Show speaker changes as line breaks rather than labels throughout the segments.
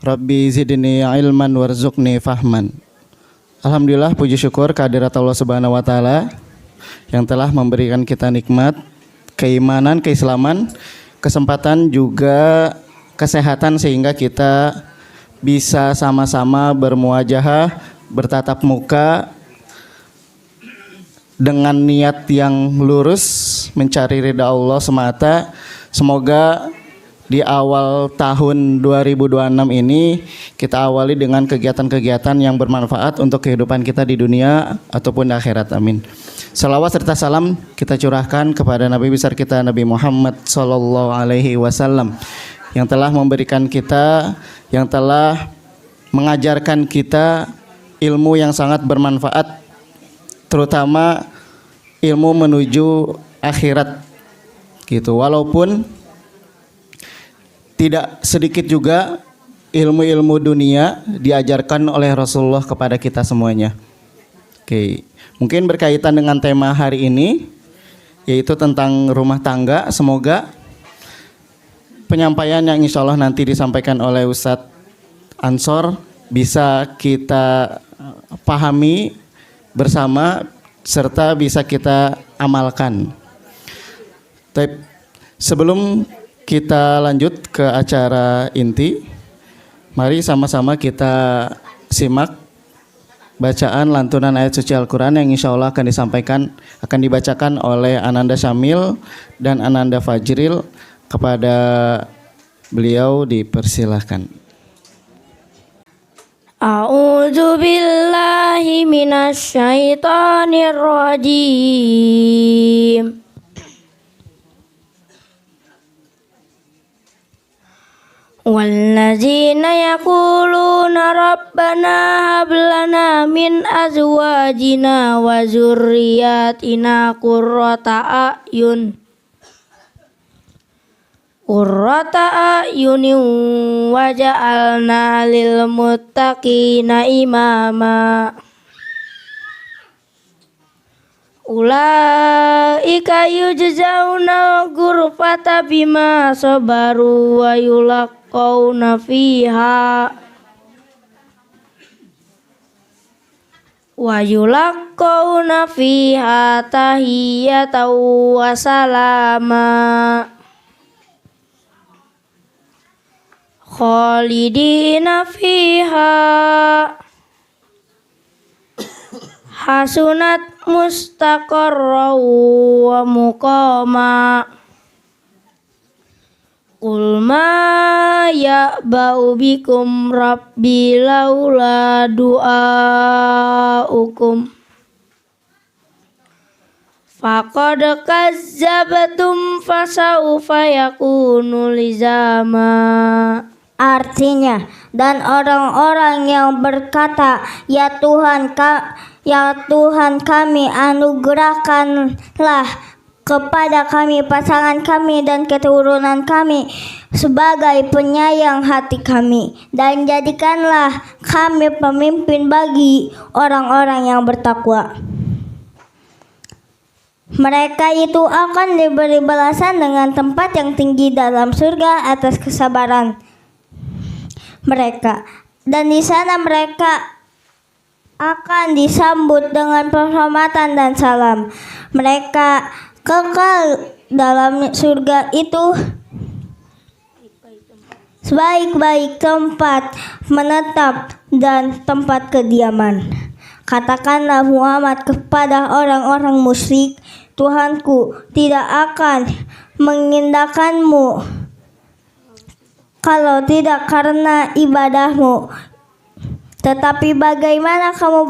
Rabbi zidni ilman warzuqni fahman. Alhamdulillah, puji syukur kehadirat Allah Subhanahu wa taala yang telah memberikan kita nikmat keimanan, keislaman, kesempatan juga kesehatan sehingga kita bisa sama-sama bermuajahah, bertatap muka dengan niat yang lurus mencari ridha Allah semata. Semoga di awal tahun 2026 ini kita awali dengan kegiatan-kegiatan yang bermanfaat untuk kehidupan kita di dunia ataupun di akhirat. Amin. Salawat serta salam kita curahkan kepada Nabi besar kita Nabi Muhammad sallallahu alaihi wasallam yang telah memberikan kita, yang telah mengajarkan kita ilmu yang sangat bermanfaat, terutama ilmu menuju akhirat gitu. Walaupun tidak sedikit juga ilmu-ilmu dunia diajarkan oleh Rasulullah kepada kita semuanya. Oke, mungkin berkaitan dengan tema hari ini, yaitu tentang rumah tangga. Semoga penyampaian yang insya Allah nanti disampaikan oleh Ustadz Ansor bisa kita pahami bersama serta bisa kita amalkan. Tapi sebelum kita lanjut ke acara inti, mari sama-sama kita simak bacaan lantunan ayat suci Al-Quran yang insya Allah akan dibacakan oleh Ananda Syamil dan Ananda Fajril. Kepada beliau dipersilahkan.
A'udzu billahi minasy syaithanir rajim. Walladzina yaquluna rabbana hab lana min azwajina wa dzurriyyatina qurrata a'yunin waj'alna lil muttaqina imama. Ulaika yujzauna ghurfata bima sabaru wa yulaqauna fiha tahiyatan wa salama khalidina fiha hasunat mustaqarra wa muqama. Qul ma ya'ba'u bikum rabbi laula du'aukum faqad kazzabtum fasawfa yakunu lizama. Artinya, dan orang-orang yang berkata, ya Tuhan kami, anugerahkanlah kepada kami pasangan kami dan keturunan kami sebagai penyayang hati kami, dan jadikanlah kami pemimpin bagi orang-orang yang bertakwa. Mereka itu akan diberi balasan dengan tempat yang tinggi dalam surga atas kesabaran mereka, dan di sana mereka akan disambut dengan penghormatan dan salam. Mereka kekal dalam surga itu sebaik-baik tempat menetap dan tempat kediaman. Katakanlah Muhammad kepada orang-orang musyrik, Tuhanku tidak akan mengindahkanmu kalau tidak karena ibadahmu. Tetapi bagaimana kamu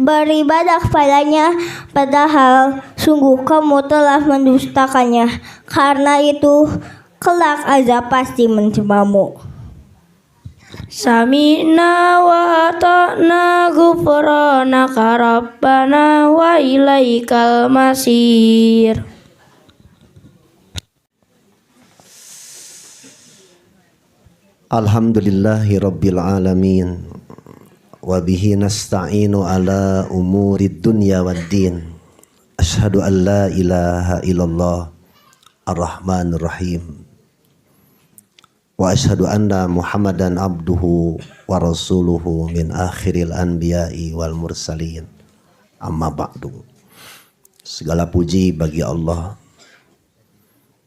beribadah padanya, padahal sungguh kamu telah mendustakannya. Karena itu kelak azab pasti menimbamu. Sami'na wa ata'na ghufranaka rabbana wa ilaikal masir.
Alhamdulillahi rabbil alamin wa bihi nasta'inu ala umurid dunya waddin. Asyhadu an la ilaha illallah ar-rahmanir rahim. wa asyhadu anna Muhammadan abduhu wa rasuluhu min akhiril anbiya'i wal mursalin. Amma ba'du. Segala puji bagi Allah,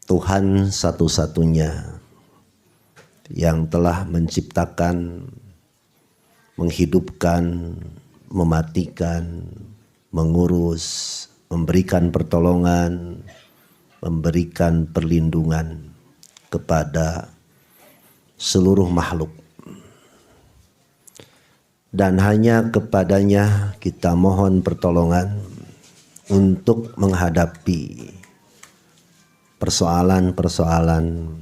Tuhan satu-satunya yang telah menciptakan, menghidupkan, mematikan, mengurus, memberikan pertolongan, memberikan perlindungan kepada seluruh makhluk. Dan hanya kepadanya kita mohon pertolongan untuk menghadapi persoalan-persoalan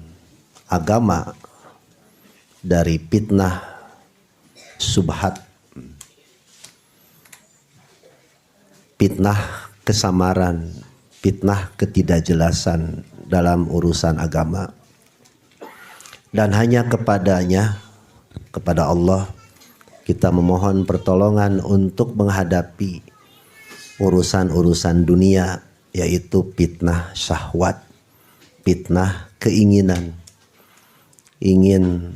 agama dari fitnah, subhat, fitnah kesamaran, fitnah ketidakjelasan dalam urusan agama. Dan hanya kepadanya, kepada Allah, kita memohon pertolongan untuk menghadapi urusan-urusan dunia, yaitu fitnah syahwat, fitnah keinginan, ingin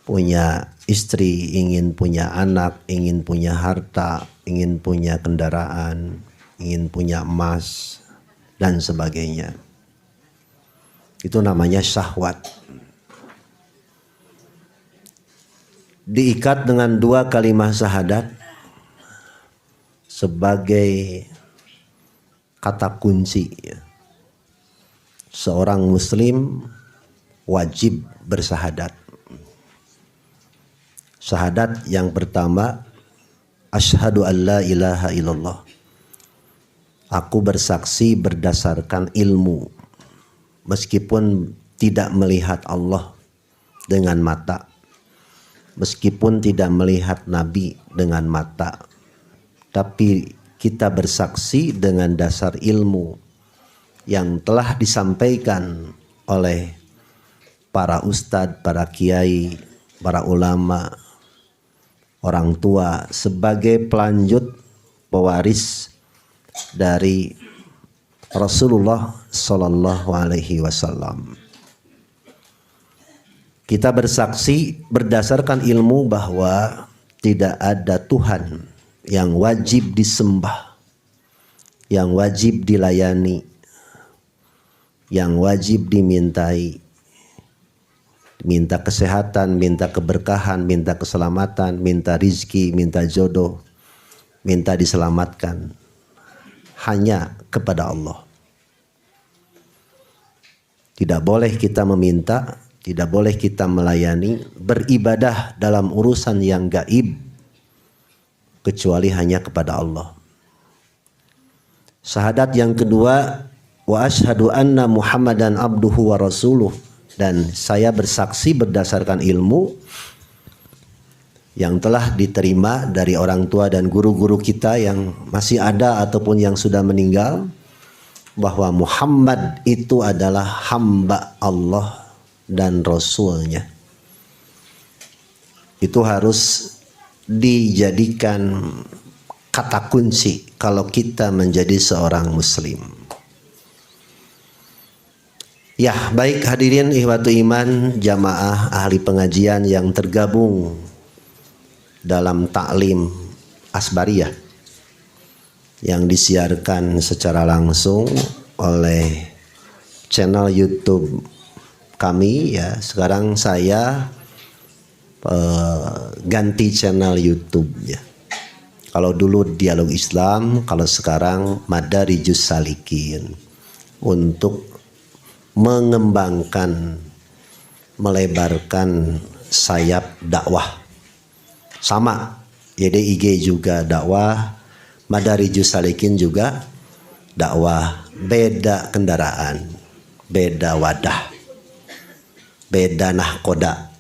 punya istri, ingin punya anak, ingin punya harta, ingin punya kendaraan, ingin punya emas, dan sebagainya. Itu namanya syahwat. Diikat dengan dua kalimat syahadat sebagai kata kunci. Seorang muslim wajib bersahadat. Syahadat yang pertama, asyhadu an la ilaha illallah. Aku bersaksi berdasarkan ilmu, meskipun tidak melihat Allah dengan mata, meskipun tidak melihat Nabi dengan mata, tapi kita bersaksi dengan dasar ilmu yang telah disampaikan oleh para ustadz, para kiai, para ulama, orang tua sebagai pelanjut pewaris dari Rasulullah Sallallahu Alaihi Wasallam. Kita bersaksi berdasarkan ilmu bahwa tidak ada Tuhan yang wajib disembah, yang wajib dilayani, yang wajib dimintai, minta kesehatan, minta keberkahan, minta keselamatan, minta rizki, minta jodoh, minta diselamatkan, hanya kepada Allah. Tidak boleh kita meminta, tidak boleh kita melayani, beribadah dalam urusan yang gaib kecuali hanya kepada Allah. Syahadat yang kedua, wa asyhadu anna Muhammadan abduhu wa rasuluh, dan saya bersaksi berdasarkan ilmu yang telah diterima dari orang tua dan guru-guru kita yang masih ada ataupun yang sudah meninggal, bahwa Muhammad itu adalah hamba Allah dan Rasulnya. Itu harus dijadikan kata kunci kalau kita menjadi seorang muslim. Ya, baik hadirin ikhwatu iman, jamaah ahli pengajian yang tergabung dalam taklim Asbariyah yang disiarkan secara langsung oleh channel YouTube kami, ya. Sekarang saya ganti channel YouTube, ya. Kalau dulu Dialog Islam, kalau sekarang Madarijus Salikin, untuk mengembangkan, melebarkan sayap dakwah. Sama, YDIG juga dakwah, Madarijus Salikin juga dakwah, beda kendaraan, beda wadah, beda nahkoda,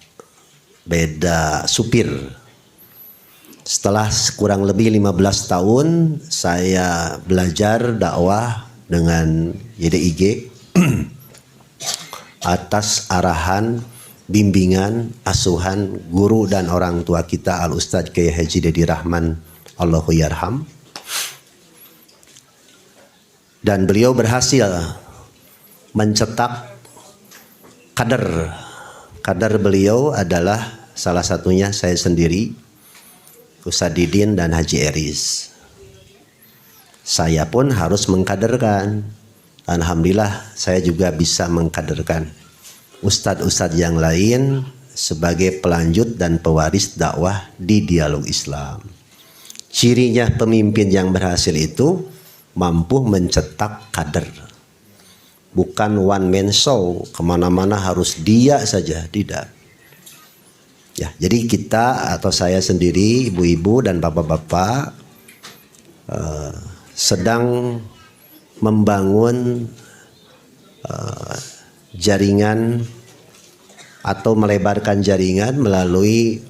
beda supir. Setelah kurang lebih 15 tahun saya belajar dakwah dengan YDIG atas arahan, bimbingan, asuhan guru dan orang tua kita Al Ustadz Kiai Haji Dedi Rahman Allahu Yarham. Dan beliau berhasil mencetak kader Kader beliau adalah salah satunya saya sendiri, Ustadz Didin dan Haji Eris. Saya pun harus mengkaderkan. Alhamdulillah saya juga bisa mengkaderkan ustadz-ustadz yang lain sebagai pelanjut dan pewaris dakwah di Dialog Islam. Cirinya pemimpin yang berhasil itu mampu mencetak kader. Bukan one man show, kemana-mana harus dia saja, tidak. Ya, jadi kita atau saya sendiri, ibu-ibu dan bapak-bapak sedang membangun jaringan atau melebarkan jaringan melalui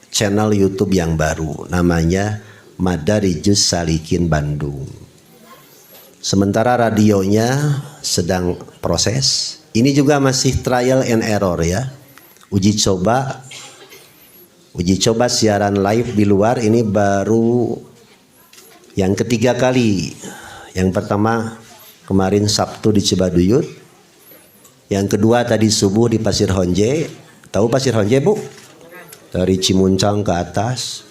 channel YouTube yang baru, namanya Madarijus Salikin Bandung. Sementara radionya sedang proses. Ini juga masih trial and error ya. Uji coba siaran live di luar ini baru yang ketiga kali. Yang pertama kemarin Sabtu di Cibaduyut. Yang kedua tadi subuh di Pasir Honje. Tahu Pasir Honje, Bu? Dari Cimuncang ke atas.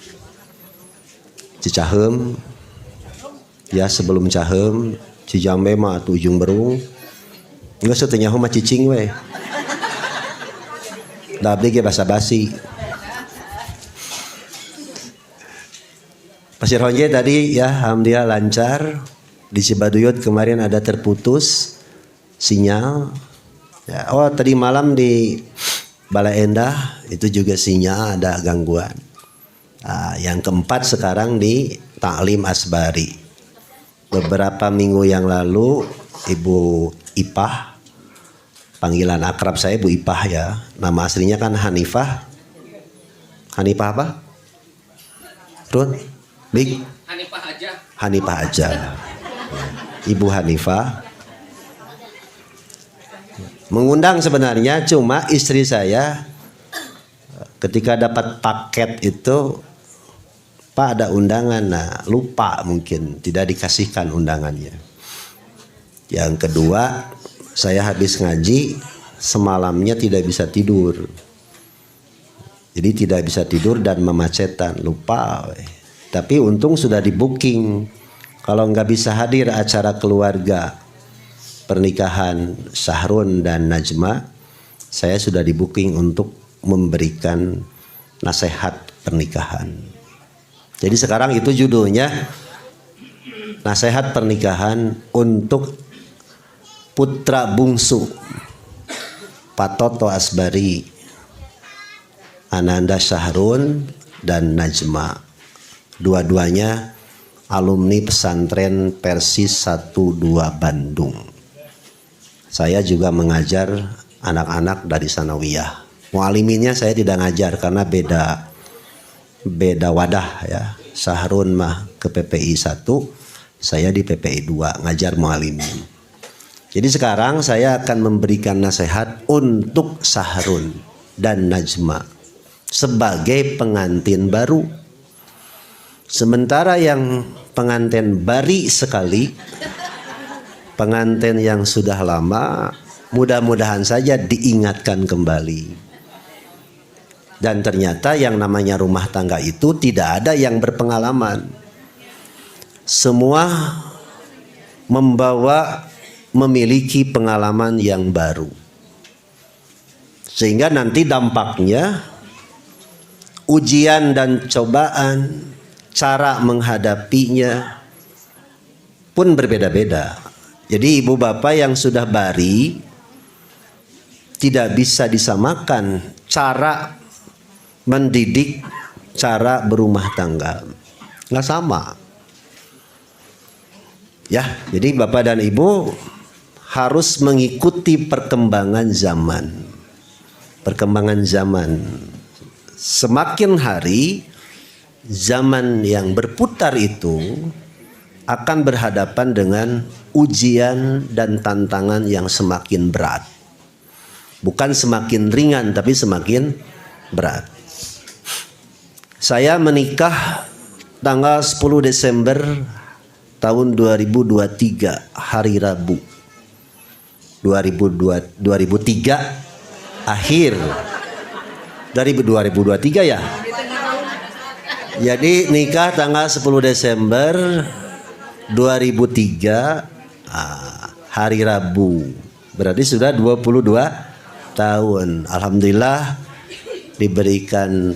Cicahem. Ya sebelum Cahem, Cijambe mah atuh ujung Berung. Enggak setenya mah cicing we. Da abdi ge basa-basi. Pasir Honje tadi ya alhamdulillah lancar. Di Cibaduyut kemarin ada terputus sinyal. Ya, oh tadi malam di Bala Endah itu juga sinyal ada gangguan. Nah, yang keempat sekarang di Taklim Asbari. Beberapa minggu yang lalu Ibu Ipah, panggilan akrab saya Bu Ipah ya, nama aslinya kan Hanifah. Hanifah apa? Run? Big?
Hanifah aja.
Hanifah aja. Ibu Hanifah mengundang sebenarnya, cuma istri saya ketika dapat paket itu, Pak ada undangan, nah lupa mungkin tidak dikasihkan undangannya. Yang kedua, saya habis ngaji semalamnya tidak bisa tidur. Jadi tidak bisa tidur dan memacetan, lupa. Tapi untung sudah di booking. Kalau nggak bisa hadir acara keluarga pernikahan Sahrun dan Najma, saya sudah di booking untuk memberikan nasihat pernikahan. Jadi sekarang itu judulnya nasihat pernikahan untuk putra bungsu Pak Toto Asbari, Ananda Sahrun dan Najma. Dua-duanya alumni pesantren Persis 12 Bandung. Saya juga mengajar anak-anak dari sanawiyah. Mualiminnya saya tidak ngajar karena beda wadah ya. Sahrun mah ke PPI 1, saya di PPI 2 ngajar mualimin. Jadi sekarang saya akan memberikan nasihat untuk Sahrun dan Najma sebagai pengantin baru. Sementara yang pengantin bari sekali, pengantin yang sudah lama, mudah-mudahan saja diingatkan kembali. Dan ternyata yang namanya rumah tangga itu tidak ada yang berpengalaman. Semua memiliki pengalaman yang baru. Sehingga nanti dampaknya ujian dan cobaan, cara menghadapinya pun berbeda-beda. Jadi ibu bapak yang sudah bari tidak bisa disamakan cara mendidik, cara berumah tangga. Nggak sama. Ya, jadi bapak dan ibu harus mengikuti perkembangan zaman. Perkembangan zaman. Semakin hari zaman yang berputar itu akan berhadapan dengan ujian dan tantangan yang semakin berat. Bukan semakin ringan tapi semakin berat. Saya menikah tanggal 10 Desember tahun 2023 hari Rabu. 2003 akhir Dari 2023 ya. Jadi nikah tanggal 10 Desember 2003, hari Rabu. Berarti sudah 22 tahun. Alhamdulillah diberikan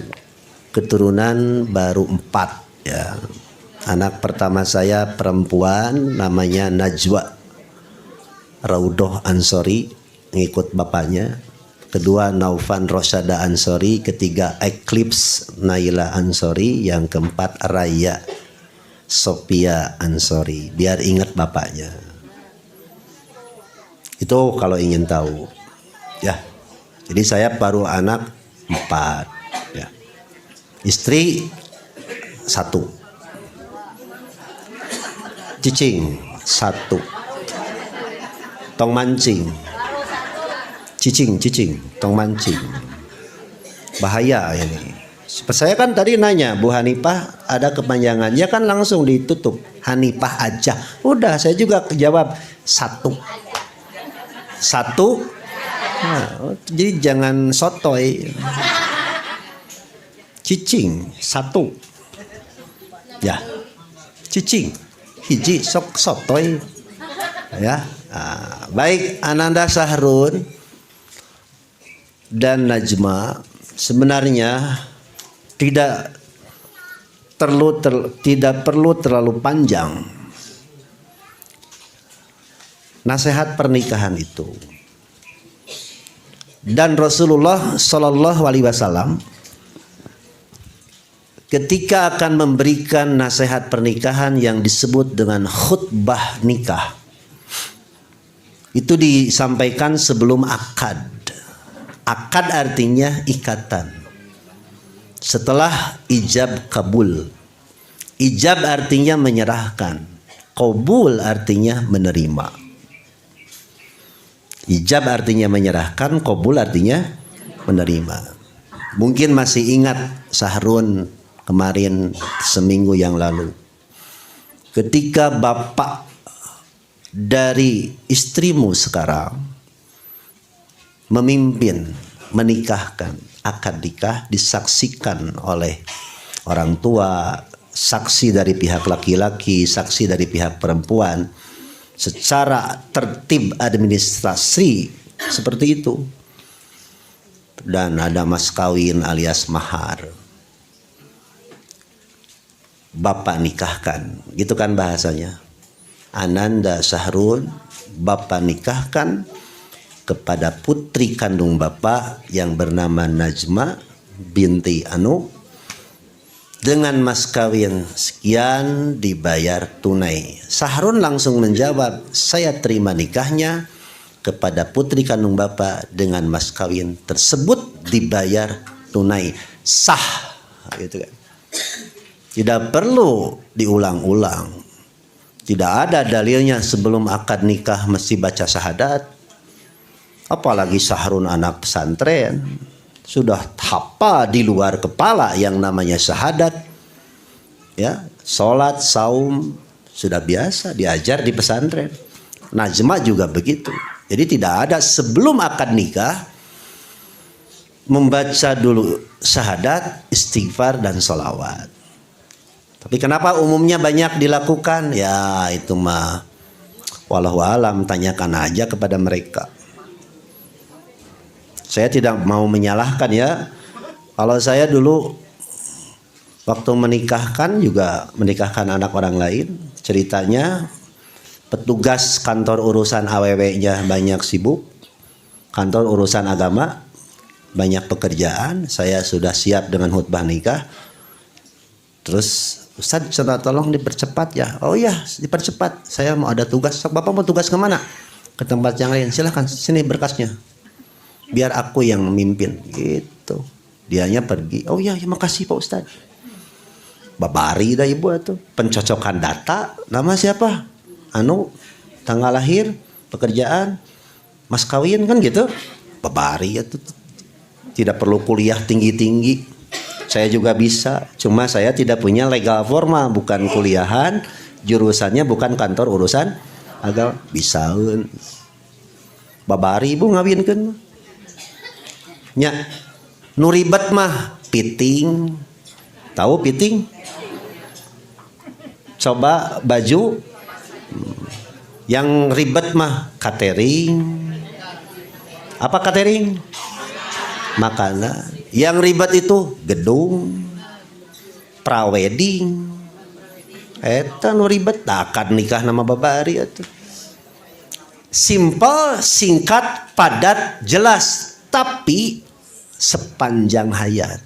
keturunan baru 4 ya. Anak pertama saya perempuan namanya Najwa Raudoh Ansori, ngikut bapaknya. Kedua Naufan Rosyada Ansori, ketiga Eclipse Naila Ansori, yang keempat Raya Sophia Ansori. Biar ingat bapaknya. Itu kalau ingin tahu. Ya. Jadi saya baru anak 4 ya. Istri 1. Cicing 1. Tong mancing. Cicing, tong mancing. Bahaya ini. Saya kan tadi nanya, Bu Hanifah ada kepanjangannya kan langsung ditutup. Hanifah aja. Udah, saya juga jawab 1. Nah, jadi jangan sotoy. Cicing 1. Ya. Cicing. Hiji sok sotoy. Ya. Nah, baik Ananda Sahrun dan Najma sebenarnya tidak perlu terlalu panjang nasihat pernikahan itu. Dan Rasulullah Shallallahu Alaihi Wasallam ketika akan memberikan nasihat pernikahan yang disebut dengan khutbah nikah, itu disampaikan sebelum akad. Akad artinya ikatan. Setelah ijab kabul. Ijab artinya menyerahkan. Kabul artinya menerima. Ijab artinya menyerahkan, kabul artinya menerima. Mungkin masih ingat Sahrun kemarin seminggu yang lalu. Ketika bapak dari istrimu sekarang memimpin, menikahkan, akad nikah disaksikan oleh orang tua, saksi dari pihak laki-laki, saksi dari pihak perempuan, secara tertib administrasi seperti itu. Dan ada mas kawin alias mahar. Bapak nikahkan, gitu kan bahasanya. Ananda Sahrun, bapak nikahkan kepada putri kandung bapak yang bernama Najma binti Anu dengan mas kawin sekian dibayar tunai. Sahrun langsung menjawab, saya terima nikahnya kepada putri kandung bapak dengan mas kawin tersebut dibayar tunai. Sah, gitu kan. Tidak perlu diulang-ulang. Tidak ada dalilnya sebelum akad nikah mesti baca syahadat. Apalagi Sahrun anak pesantren. Sudah hafal di luar kepala yang namanya syahadat. Ya, sholat, saum sudah biasa diajar di pesantren. Najma juga begitu. Jadi tidak ada sebelum akad nikah membaca dulu syahadat, istighfar dan sholawat. Tapi kenapa umumnya banyak dilakukan? Ya itu mah wallahu alam, tanyakan aja kepada mereka. Saya tidak mau menyalahkan ya. Kalau saya dulu waktu menikahkan juga menikahkan anak orang lain. Ceritanya petugas kantor urusan AWW-nya banyak sibuk. Kantor urusan agama banyak pekerjaan. Saya sudah siap dengan khutbah nikah. Terus Ustaz, tolong dipercepat ya. Oh iya, dipercepat. Saya mau ada tugas. Bapak mau tugas kemana? Ke tempat yang lain. Silahkan, sini berkasnya. Biar aku yang memimpin. Gitu. Dianya pergi. Oh iya, makasih Pak Ustaz. Babari dah ibu itu. Pencocokan data. Nama siapa? Anu, tanggal lahir, pekerjaan, mas kawin kan gitu. Babari itu. Tidak perlu kuliah tinggi-tinggi. Saya juga bisa, cuma saya tidak punya legal formal, bukan kuliahan, jurusannya bukan kantor urusan agama. Bisaeun. Babari ibu ngawinkeun. Nya, Nu ribet mah piting. Tahu piting? Coba baju. Yang ribet mah catering. Apa catering? Makanan. Yang ribet itu gedung, prawedding. Eta nu ribet takkan nikah nama babari atuh. Simple, singkat, padat, jelas, tapi sepanjang hayat.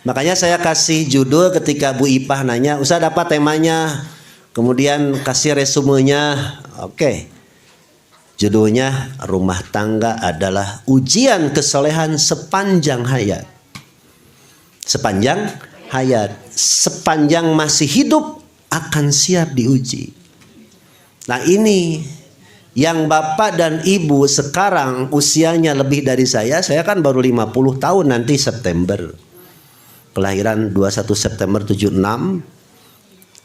Makanya saya kasih judul ketika Bu Ipah nanya, "Ustaz apa temanya?" Kemudian kasih resumenya. Oke. Judulnya rumah tangga adalah ujian kesolehan sepanjang hayat. Sepanjang hayat, sepanjang masih hidup akan siap diuji. Nah ini yang bapak dan ibu sekarang usianya lebih dari saya kan baru 50 tahun nanti September. Kelahiran 21 September 76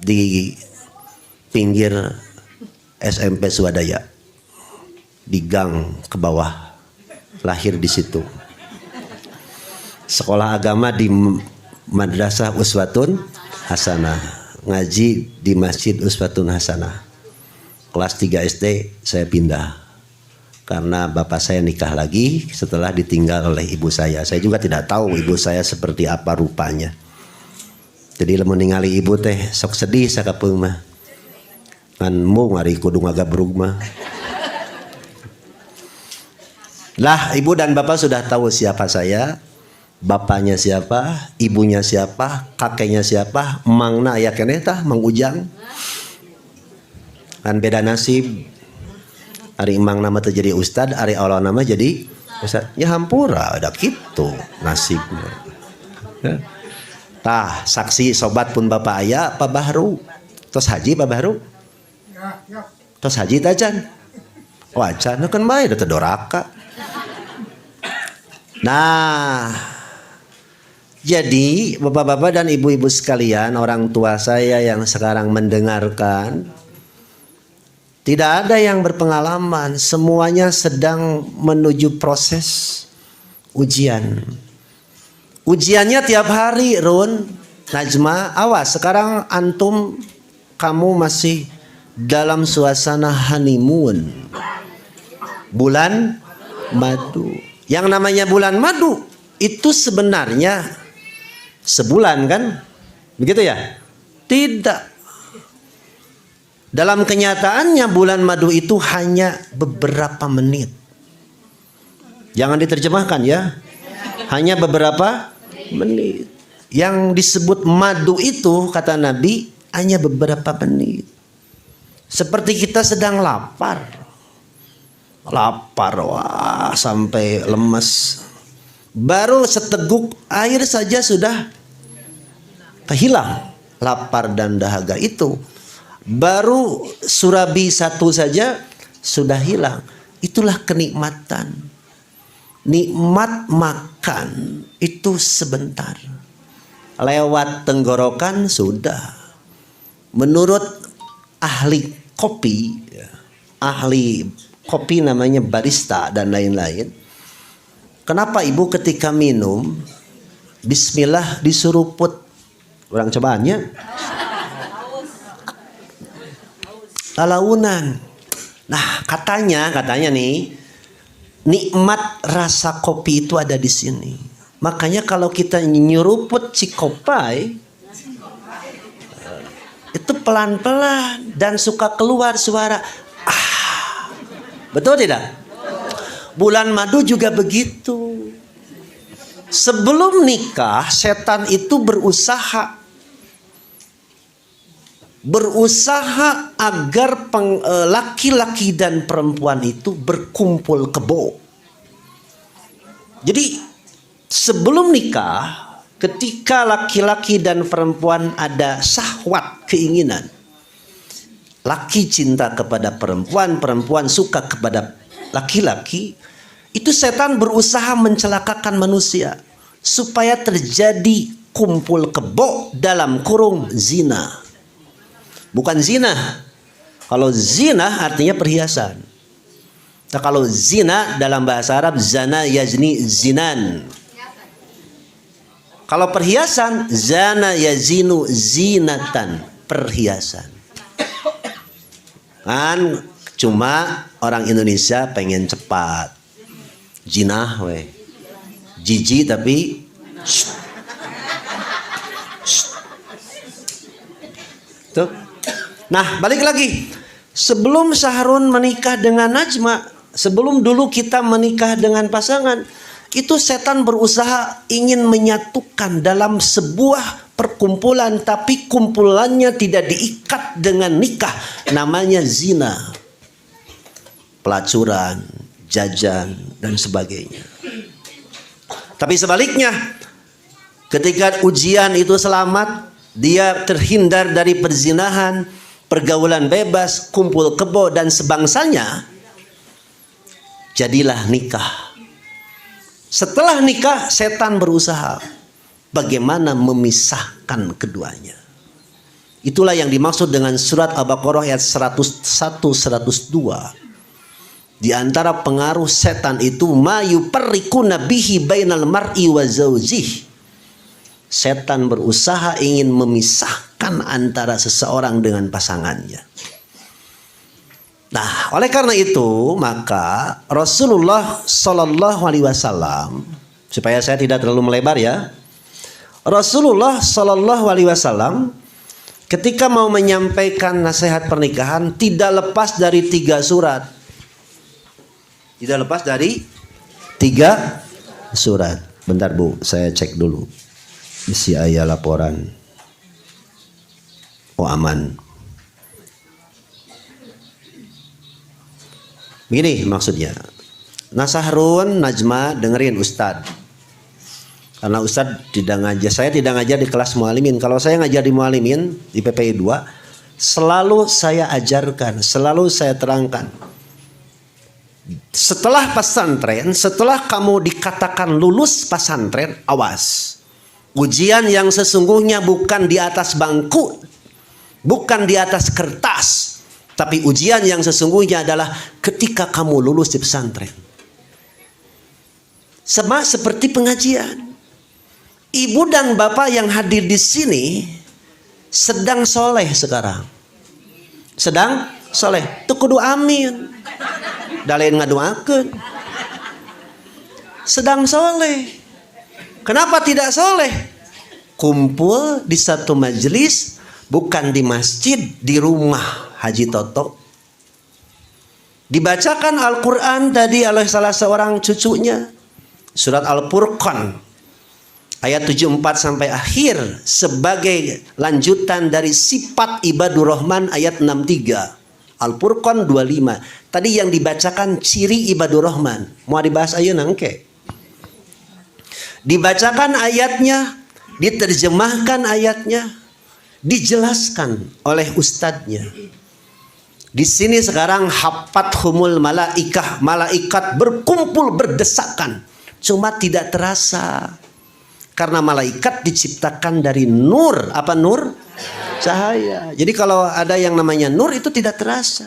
di pinggir SMP Swadaya. Di gang ke bawah, lahir di situ. Sekolah agama di Madrasah Uswatun Hasanah, ngaji di Masjid Uswatun Hasanah. Kelas 3 SD saya pindah karena bapak saya nikah lagi setelah ditinggal oleh ibu saya. Saya juga tidak tahu ibu saya seperti apa rupanya. Jadi lamun ningali ibu teh sok sedih sakapeung mah. Ngan mu ngari kudu ngagabrug mah. Lah ibu dan bapak sudah tahu siapa saya, bapaknya siapa, ibunya siapa, kakeknya siapa, emangna aya keneh tah Mang Ujang. Kan beda nasib. Ari emang nama teh jadi ustad, ari Allah nama jadi ustad. Ya hampura ada gitu nasibnya. Tah saksi sobat pun bapak aya Pak Bahru. Tos haji Pak Bahru? Tos haji tajan. Wacan kan bae da doraka. Nah, jadi bapak-bapak dan ibu-ibu sekalian, orang tua saya yang sekarang mendengarkan, tidak ada yang berpengalaman, semuanya sedang menuju proses ujian. Ujiannya tiap hari, Run, Najma, awas sekarang antum kamu masih dalam suasana honeymoon. Bulan madu. Yang namanya bulan madu itu sebenarnya sebulan kan? Begitu ya? Tidak. Dalam kenyataannya bulan madu itu hanya beberapa menit. Jangan diterjemahkan ya. Hanya beberapa menit. Yang disebut madu itu kata Nabi hanya beberapa menit. Seperti kita sedang lapar. Lapar wah sampai lemes. Baru seteguk air saja sudah kehilang lapar dan dahaga itu. Baru surabi satu saja sudah hilang. Itulah kenikmatan. Nikmat makan itu sebentar. Lewat tenggorokan sudah. Menurut ahli kopi, ahli kopi namanya barista dan lain-lain. Kenapa ibu ketika minum bismillah disuruh put? Orang cobaannya. Lalaunan. Nah, katanya nih nikmat rasa kopi itu ada di sini. Makanya kalau kita nyeruput cikopai itu pelan-pelan dan suka keluar suara betul tidak? Bulan madu juga begitu. Sebelum nikah, setan itu berusaha agar laki-laki dan perempuan itu berkumpul kebo. Jadi sebelum nikah, ketika laki-laki dan perempuan ada syahwat, keinginan, laki cinta kepada perempuan, perempuan suka kepada laki-laki, itu setan berusaha mencelakakan manusia supaya terjadi kumpul kebo dalam kurung zina. Bukan zina. Kalau zina artinya perhiasan. Nah, kalau zina dalam bahasa Arab zana yazni zinan. Kalau perhiasan, zana yazinu zinatan, perhiasan. Kan cuma orang Indonesia pengen cepat. Jinah we. Jiji tapi tuh. Nah, balik lagi. Sebelum Syahrun menikah dengan Najma, sebelum dulu kita menikah dengan pasangan, itu setan berusaha ingin menyatukan dalam sebuah perkumpulan, tapi kumpulannya tidak diikat dengan nikah. Namanya zina, pelacuran, jajan, dan sebagainya. Tapi sebaliknya, ketika ujian itu selamat, dia terhindar dari perzinahan, pergaulan bebas, kumpul kebo, dan sebangsanya, jadilah nikah. Setelah nikah, setan berusaha bagaimana memisahkan keduanya. Itulah yang dimaksud dengan surat Al-Baqarah ayat 101-102. Di antara pengaruh setan itu ma yufarriquna bihi bainal mar'i wa zaujih. Setan berusaha ingin memisahkan antara seseorang dengan pasangannya. Nah, oleh karena itu maka Rasulullah Shallallahu Alaihi Wasallam, supaya saya tidak terlalu melebar ya, Rasulullah Shallallahu Alaihi Wasallam ketika mau menyampaikan nasihat pernikahan tidak lepas dari 3 surat, tidak lepas dari 3 surat. Bentar Bu, saya cek dulu isi ayat laporan. Oh aman. Begini maksudnya. Syahrun, Najma, dengerin Ustadz. Karena Ustadz tidak ngajar, saya tidak ngajar di kelas mualimin. Kalau saya ngajar di mualimin di PPI 2, selalu saya ajarkan, selalu saya terangkan. Setelah pesantren, setelah kamu dikatakan lulus pesantren, awas. Ujian yang sesungguhnya bukan di atas bangku, bukan di atas kertas. Tapi ujian yang sesungguhnya adalah ketika kamu lulus di pesantren. Sama seperti pengajian. Ibu dan bapak yang hadir di sini sedang soleh sekarang. Sedang soleh. Itu kudu amin. Dalain ngaduakeun. Sedang soleh. Kenapa tidak soleh? Kumpul di satu majelis, bukan di masjid, di rumah Haji Toto. Dibacakan Al-Quran tadi oleh salah seorang cucunya. Surat Al-Furqan ayat 74 sampai akhir sebagai lanjutan dari sifat ibadur rahman ayat 63. Al-Furqan 25. Tadi yang dibacakan ciri ibadur rahman. Mau dibahas aja nangke. Dibacakan ayatnya, diterjemahkan ayatnya, dijelaskan oleh ustadznya. Di sini sekarang hafathumul malaikah, malaikat berkumpul berdesakan, cuma tidak terasa karena malaikat diciptakan dari nur. Apa nur? Cahaya. Jadi kalau ada yang namanya nur itu tidak terasa.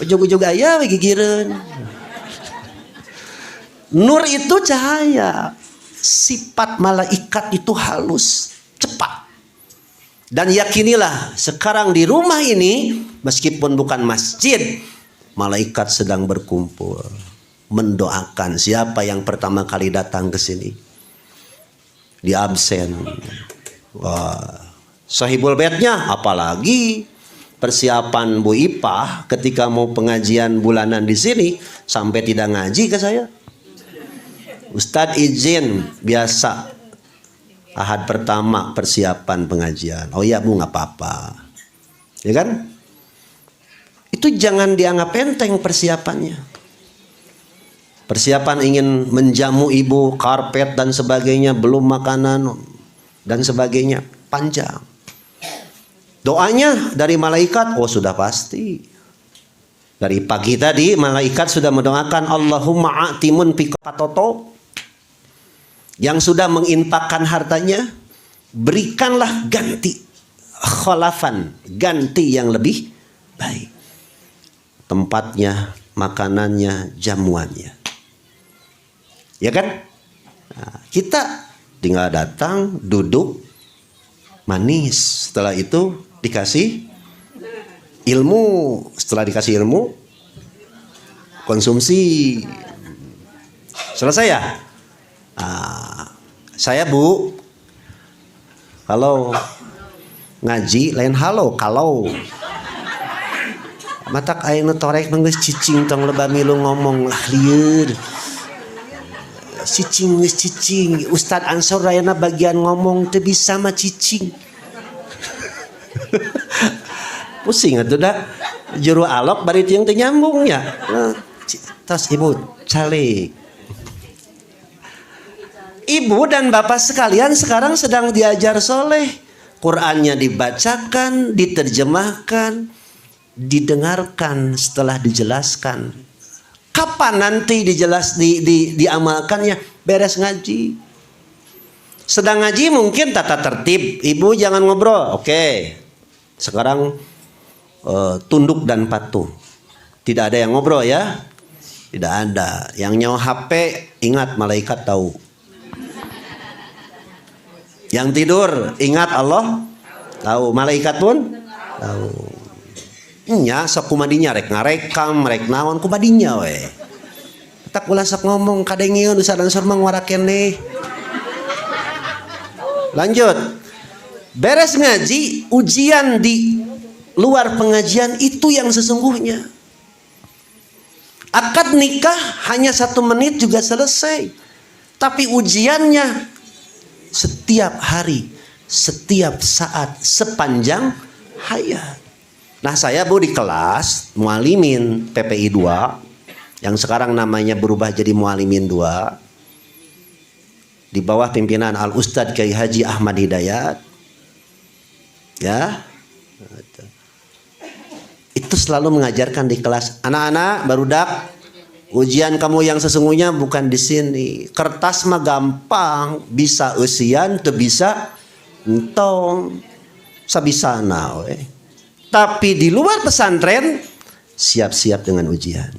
Ujug-ujug aya gigireun. Nur itu cahaya. Sifat malaikat itu halus, cepat. Dan yakinilah sekarang di rumah ini, meskipun bukan masjid, malaikat sedang berkumpul mendoakan siapa yang pertama kali datang ke sini. Di absen. Wah, sahibul bednya apalagi persiapan Bu Ipah ketika mau pengajian bulanan di sini sampai tidak ngaji ke saya. Ustadz izin biasa Ahad pertama persiapan pengajian. Oh iya Bu, nggak apa-apa. Ya kan? Itu jangan dianggap enteng persiapannya. Persiapan ingin menjamu ibu, karpet dan sebagainya, belum makanan dan sebagainya, panjang. Doanya dari malaikat, oh sudah pasti. Dari pagi tadi malaikat sudah mendoakan Allahumma a'timun pikatoto. Yang sudah menginfakkan hartanya, berikanlah ganti khalafan, ganti yang lebih baik. Tempatnya, makanannya, jamuannya. Ya kan? Nah, kita tinggal datang, duduk, manis. Setelah itu dikasih ilmu. Setelah dikasih ilmu, konsumsi. Selesai ya? Saya Bu, kalau ngaji lain halo kalau matak aing torek nang geus cicing tong loba milu ngomong lah lieur. Cicing geus cicing, Ustad Ansor rayana bagian ngomong teu bisa mah cicing. Pusing atuh da. Juru alok bari teu nyambung nya. Tos Ibu calik. Ibu dan bapak sekalian sekarang sedang diajar soleh. Qur'annya dibacakan, diterjemahkan, didengarkan setelah dijelaskan. Kapan nanti diamalkannya? Beres ngaji. Sedang ngaji mungkin tata tertib. Ibu jangan ngobrol. Oke. Sekarang tunduk dan patuh. Tidak ada yang ngobrol ya. Tidak ada. Yang nyawa HP ingat malaikat tahu. Yang tidur ingat Allah tahu, malaikat pun tahu. Nya sok kumadinya rek ngarekam rek naon kumadinya we. Tak ulah sok ngomong kadengieun Ustaz Ansor mah ngwara keneh. Lanjut. Beres ngaji, ujian di luar pengajian itu yang sesungguhnya. Akad nikah hanya 1 menit juga selesai. Tapi ujiannya setiap hari, setiap saat, sepanjang hayat. Nah saya Bu di kelas Mualimin PPI 2 yang sekarang namanya berubah jadi Mualimin 2 di bawah pimpinan Al Ustadz Kiai Haji Ahmad Hidayat. Ya, itu selalu mengajarkan di kelas anak-anak barudak. Ujian kamu yang sesungguhnya bukan di sini. Kertas mah gampang, bisa usian, tuh bisa entong, sabisana we. Tapi di luar pesantren siap-siap dengan ujian.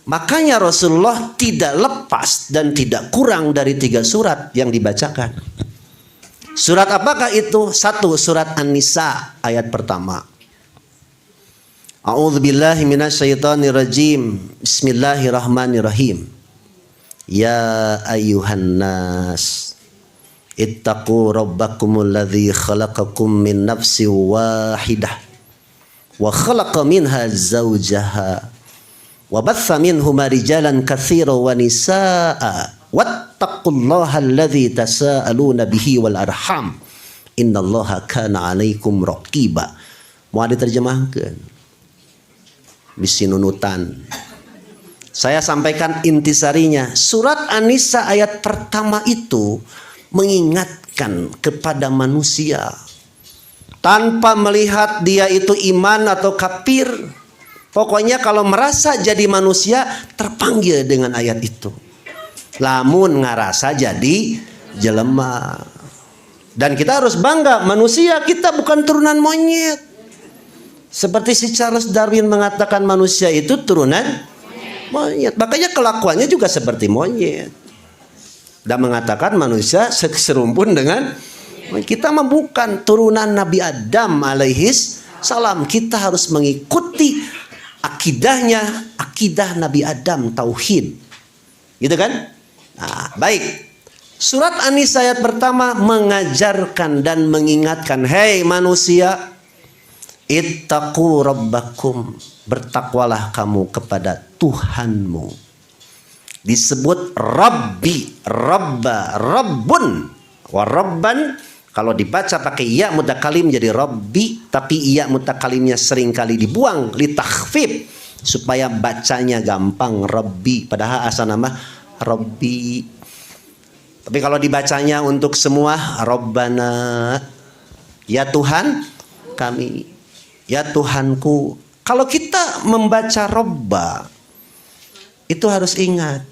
Makanya Rasulullah tidak lepas dan tidak kurang dari 3 surat yang dibacakan. Surat apakah itu? 1 surat An-Nisa ayat pertama. A'udzubillahi minasyaitonirrajim. Bismillahirrahmanirrahim. Ya ayyuhan nas ittaqu rabbakumul ladzi khalaqakum min nafsin wahidah wa khalaqa minha zawjaha wa batha minhuma rijalan katsiran wa nisaa wattaqullaha alladzi tasaaluna bihi wal arham innallaha kana 'alaikum raqiba. Mau diterjemahkan bisi nunutan. Saya sampaikan intisarinya. Surat An-Nisa ayat pertama itu mengingatkan kepada manusia tanpa melihat dia itu iman atau kafir. Pokoknya kalau merasa jadi manusia terpanggil dengan ayat itu. Lamun ngarasa jadi jelema. Dan kita harus bangga manusia kita bukan turunan monyet. Seperti si Charles Darwin mengatakan manusia itu turunan monyet. Makanya kelakuannya juga seperti monyet. Dan mengatakan manusia serumpun dengan kita mah bukan turunan Nabi Adam alaihis salam. Kita harus mengikuti akidahnya, akidah Nabi Adam, tauhid. Gitu kan? Nah, baik. Surat An-Nisa ayat pertama mengajarkan dan mengingatkan, hei manusia, ittaqu rabbakum, bertakwalah kamu kepada Tuhanmu. Disebut Rabbi, Rabba, Rabbun, wa Rabban. Kalau dibaca pakai iya mutakalim jadi Rabbi, tapi iya mutakalimnya seringkali dibuang li takhfif supaya bacanya gampang Rabbi, padahal asal nama Rabbi. Tapi kalau dibacanya untuk semua Rabbana, ya Tuhan kami, ya Tuhanku. Kalau kita membaca Robba, itu harus ingat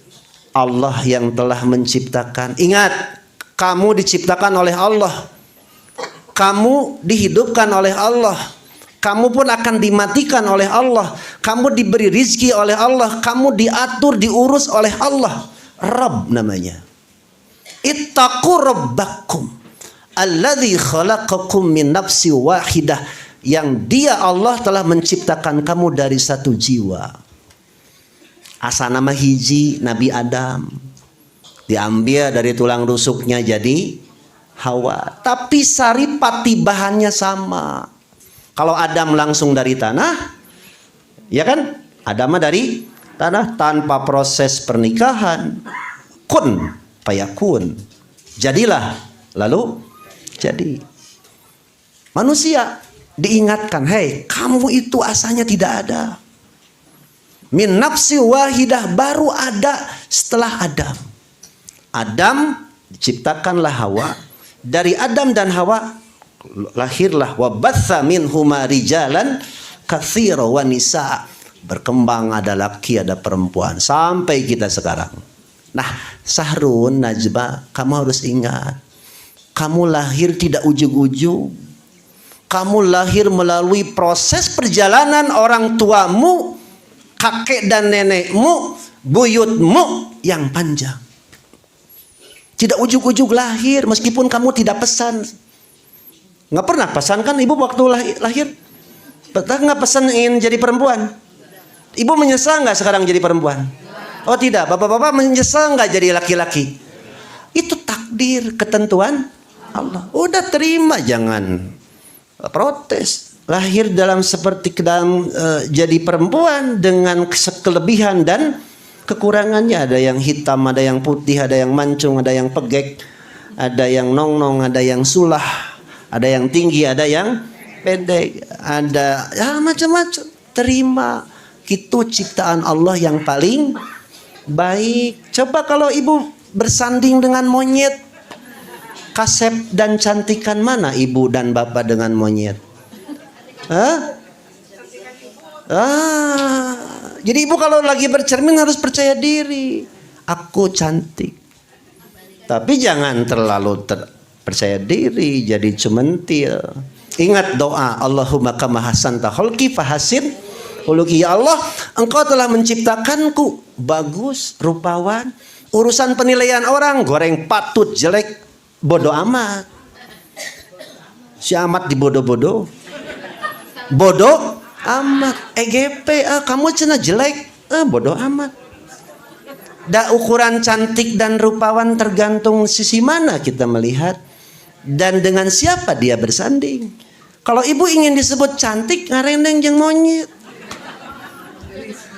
Allah yang telah menciptakan. Ingat, kamu diciptakan oleh Allah. Kamu dihidupkan oleh Allah. Kamu pun akan dimatikan oleh Allah. Kamu diberi rizki oleh Allah. Kamu diatur, diurus oleh Allah. Rabb namanya. Ittaqu rabbakum alladzi khalaqakum min nafsi wahidah, yang dia Allah telah menciptakan kamu dari satu jiwa. Asal nama hiji Nabi Adam, diambil dari tulang rusuknya jadi Hawa, tapi saripati bahannya sama. Kalau Adam langsung dari tanah, ya kan? Adam dari tanah tanpa proses pernikahan. Kun fayakun, jadilah, lalu jadi. Manusia diingatkan, hei, kamu itu asalnya tidak ada. Min nafsi wahidah, baru ada setelah Adam. Adam diciptakanlah Hawa. Dari Adam dan Hawa lahirlah wabatha minhuma rijalan katsira wa nisa. Berkembang, ada laki ada perempuan sampai kita sekarang. Nah, Sahrun, Najma, kamu harus ingat, kamu lahir tidak ujug-ujug. Kamu lahir melalui proses perjalanan orang tuamu, kakek dan nenekmu, buyutmu yang panjang. Tidak ujug-ujug lahir, meskipun kamu tidak pesan. Nggak pernah pesan kan ibu waktu lahir? Pernah nggak pesan ingin jadi perempuan? Ibu menyesal nggak sekarang jadi perempuan? Oh tidak, bapak-bapak menyesal nggak jadi laki-laki? Itu takdir, ketentuan Allah. Udah terima, jangan protes. Lahir dalam seperti jadi perempuan dengan kelebihan dan kekurangannya. Ada yang hitam, ada yang putih, ada yang mancung, ada yang pegek, ada yang nong-nong, ada yang sulah, ada yang tinggi, ada yang pendek, ada ya macam-macam. Terima, itu ciptaan Allah yang paling baik. Coba kalau ibu bersanding dengan monyet, kasep dan cantikan mana ibu dan bapak dengan monyet? Jadi ibu kalau lagi bercermin harus percaya diri. Aku cantik. Tapi jangan terlalu percaya diri, jadi cumentil. Ingat doa, Allahumma kama hasanta khalqi fahasin khuluqi. Ya Allah, engkau telah menciptakanku bagus, rupawan. Urusan penilaian orang, goreng patut, jelek, bodoh amat. Si amat dibodoh-bodoh. Bodoh amat. EGP, kamu cenah jelek, bodoh amat. Ukuran cantik dan rupawan tergantung sisi mana kita melihat dan dengan siapa dia bersanding. Kalau ibu ingin disebut cantik, ngarendeng jeung monyet.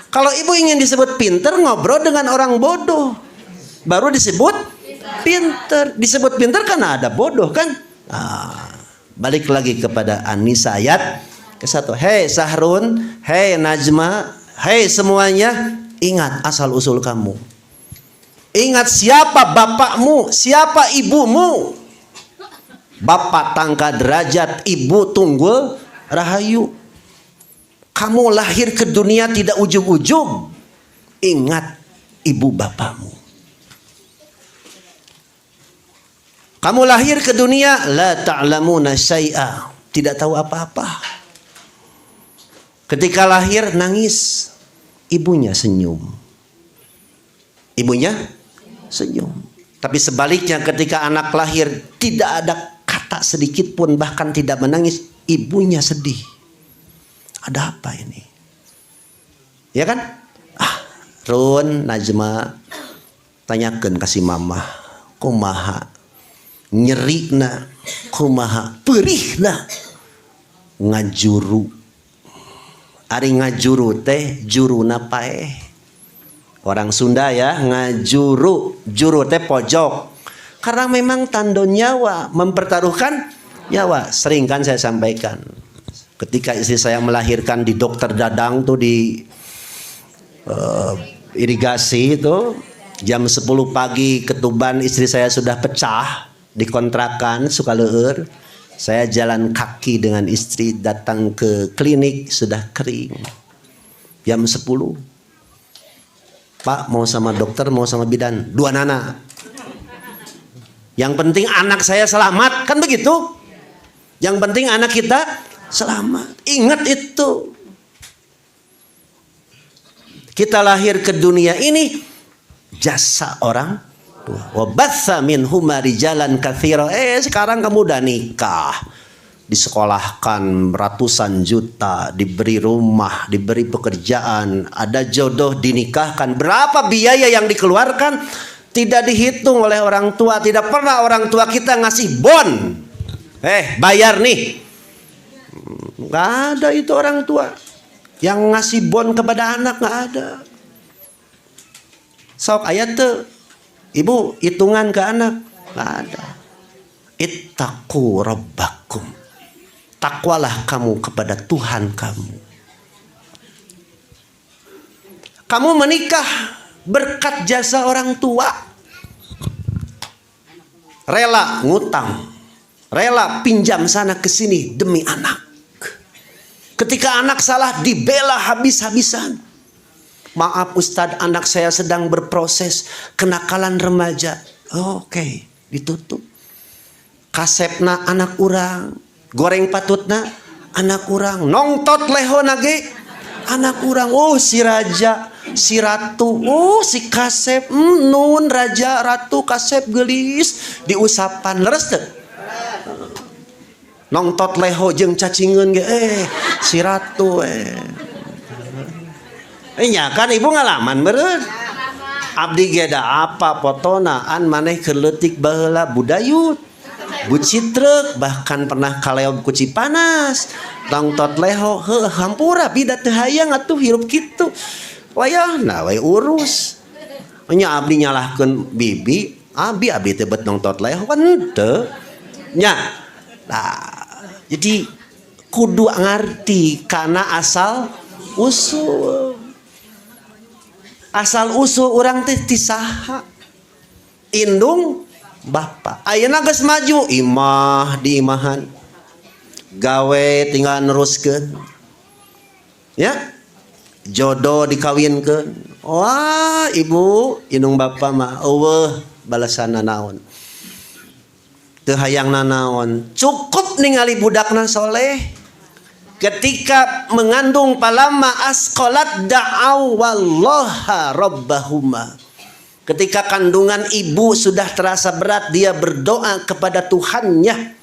Kalau ibu ingin disebut pinter, ngobrol dengan orang bodoh, baru disebut pinter. Disebut pinter karena ada bodoh kan. Balik lagi kepada An-Nisa ayat ke-1. Hei Sahrun, hei Najma, hei semuanya, ingat asal usul kamu. Ingat siapa bapakmu, siapa ibumu. Bapak tangka derajat, ibu tunggul rahayu. Kamu lahir ke dunia tidak ujug-ujug. Ingat ibu bapakmu. Kamu lahir ke dunia la ta'lamuna syai'a, tidak tahu apa-apa. Ketika lahir nangis, ibunya senyum. Ibunya senyum. Tapi sebaliknya ketika anak lahir tidak ada kata sedikit pun, bahkan tidak menangis, ibunya sedih. Ada apa ini? Ya kan? Run, Najma, tanyakan kasih mama, kumaha nyerina, kumaha perihna ngajuru. Ari ngajuru teh juruna paeh. Orang Sunda ya, ngajuru, juru teh pojok. Karena memang tanda nyawa, mempertaruhkan nyawa. Sering kan saya sampaikan. Ketika istri saya melahirkan di dokter dadang tuh di irigasi itu, jam 10 pagi ketuban istri saya sudah pecah di kontrakan Sukaleueur. Saya jalan kaki dengan istri datang ke klinik, sudah kering. Jam 10. Pak, mau sama dokter, mau sama bidan, 2 nana. Yang penting anak saya selamat, kan begitu? Yang penting anak kita selamat. Ingat itu. Kita lahir ke dunia ini jasa orang Wa batsa minhuma rijalan katsira. Sekarang kamu udah nikah, disekolahkan ratusan juta, diberi rumah, diberi pekerjaan, ada jodoh, dinikahkan. Berapa biaya yang dikeluarkan tidak dihitung oleh orang tua. Tidak pernah orang tua kita ngasih bon. Bayar nih. Nggak ada itu orang tua yang ngasih bon kepada anak, nggak ada. Sok ayat tuh, ibu hitungan ke anak, nggak ada. Ittaqu rabbakum, takwalah kamu kepada Tuhan kamu. Kamu menikah berkat jasa orang tua, rela ngutang, rela pinjam sana ke sini demi anak. Ketika anak salah dibela habis-habisan. Maaf Ustadz, anak saya sedang berproses kenakalan remaja. Oke, ditutup. Kasepna anak urang, goreng patutna anak urang, nongtot leho nage anak urang. Si raja, si ratu, si kasep, nun raja ratu kasep gelis diusapan leres teu. Nongtot leho jeung cacingeun ge si ratu nya kan ibu ngalaman beureun. Abdi ge da apa fotona an maneh keur leutik baheula budayut. Bucitrek bahkan pernah kaleog ku Cipanas. Nongtot leho hampura bida teu hayang atuh hirup kitu. Wayahna we urus. Nya abdi nyalahkeun bibi, abdi teh bet nongtot leho kan henteu. Nya. Jadi kudu ngarti kana asal usul. Asal usul orang teh ti saha? Indung bapa. Ayeuna geus maju imah di imahan. Gawe tinggal neruskeun. Ya. Jodoh dikawinkeun. Wah, ibu indung bapa mah eueuh balasanna naon. Teu hayang nanaon. Cukup ningali budakna soleh. Ketika mengandung palama asqalat da'aw wallaha rabbahuma. Ketika kandungan ibu sudah terasa berat, dia berdoa kepada Tuhannya.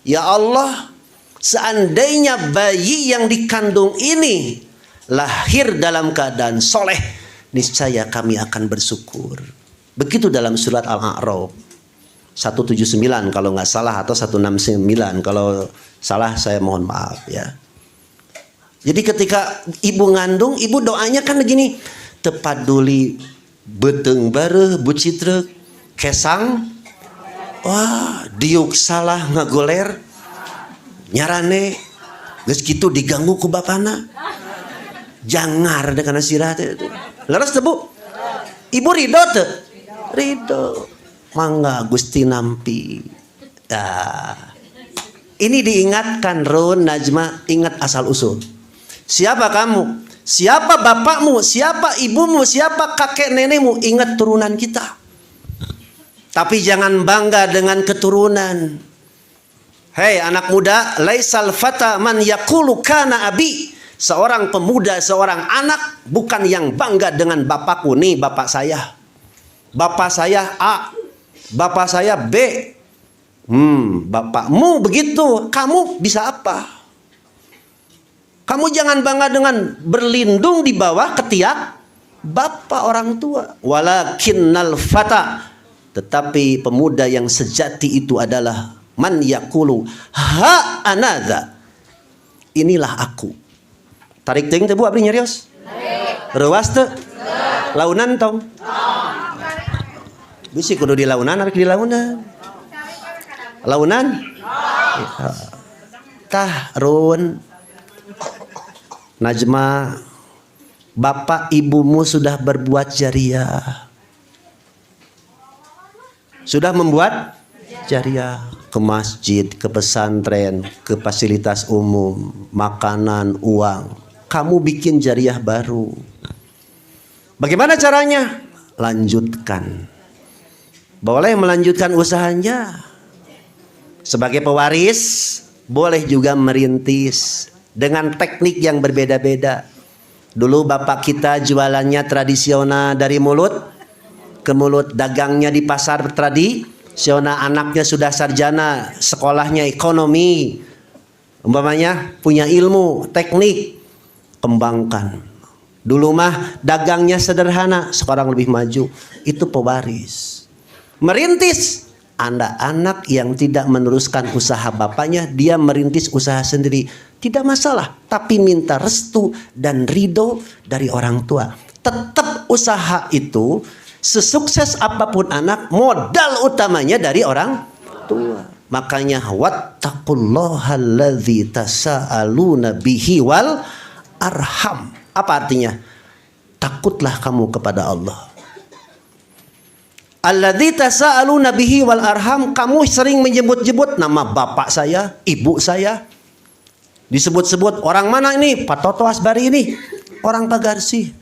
Ya Allah, seandainya bayi yang dikandung ini lahir dalam keadaan soleh, niscaya kami akan bersyukur. Begitu dalam surat Al-A'raf 179 kalau nggak salah, atau 169 kalau salah saya mohon maaf ya. Jadi ketika ibu ngandung, ibu doanya kan begini, tepaduli beteng bareuh bucitrek kesang, wah diuk salah ngagoler nyarane geus kitu diganggu ku bapana, jangar deh kana sirah teh. Leres teh Bu? Ibu ridho teu? Ridho. Mangga Gusti nampi. Ini diingatkan Run, Najma, ingat asal usul. Siapa kamu? Siapa bapakmu? Siapa ibumu? Siapa kakek nenekmu? Ingat turunan kita. Tapi jangan bangga dengan keturunan. Hei anak muda, laisal fata man yaqulu kana abi. Seorang pemuda, seorang anak bukan yang bangga dengan bapakku. Nih bapak saya. Bapak saya A. Bapak saya B. Bapakmu begitu, kamu bisa apa? Kamu jangan bangga dengan berlindung di bawah ketiak bapak orang tua. Walakinnal fata, tetapi pemuda yang sejati itu adalah man yaqulu ha anadza. Inilah aku. Tarik teuing teh Bu abdi nyarios. Reuas teu? Launan tong. Bisi kudu di launan, arek di launan. Launan? Tah Run. Najma, bapak ibumu sudah berbuat jariah. Sudah membuat jariah ke masjid, ke pesantren, ke fasilitas umum, makanan, uang. Kamu bikin jariah baru. Bagaimana caranya? Lanjutkan. Boleh melanjutkan usahanya. Sebagai pewaris, boleh juga merintis. Dengan teknik yang berbeda-beda. Dulu bapak kita jualannya tradisional dari mulut ke mulut, dagangnya di pasar tradisional, anaknya sudah sarjana, sekolahnya ekonomi, umpamanya punya ilmu, teknik, kembangkan. Dulu mah dagangnya sederhana, sekarang lebih maju. Itu pewaris. Merintis, Anda anak yang tidak meneruskan usaha bapaknya, dia merintis usaha sendiri. Tidak masalah, tapi minta restu dan ridho dari orang tua. Tetap usaha itu, sesukses apapun anak, modal utamanya dari orang tua. Makanya wattaqullahalladzi tasaaluna bihi wal arham. Apa artinya? Takutlah kamu kepada Allah. Alladzi tasaaluna bihi wal arham, kamu sering menyebut-nyebut nama bapak saya, ibu saya. Disebut-sebut, orang mana ini? Pak Toto Asbari ini. Orang Pagarsi.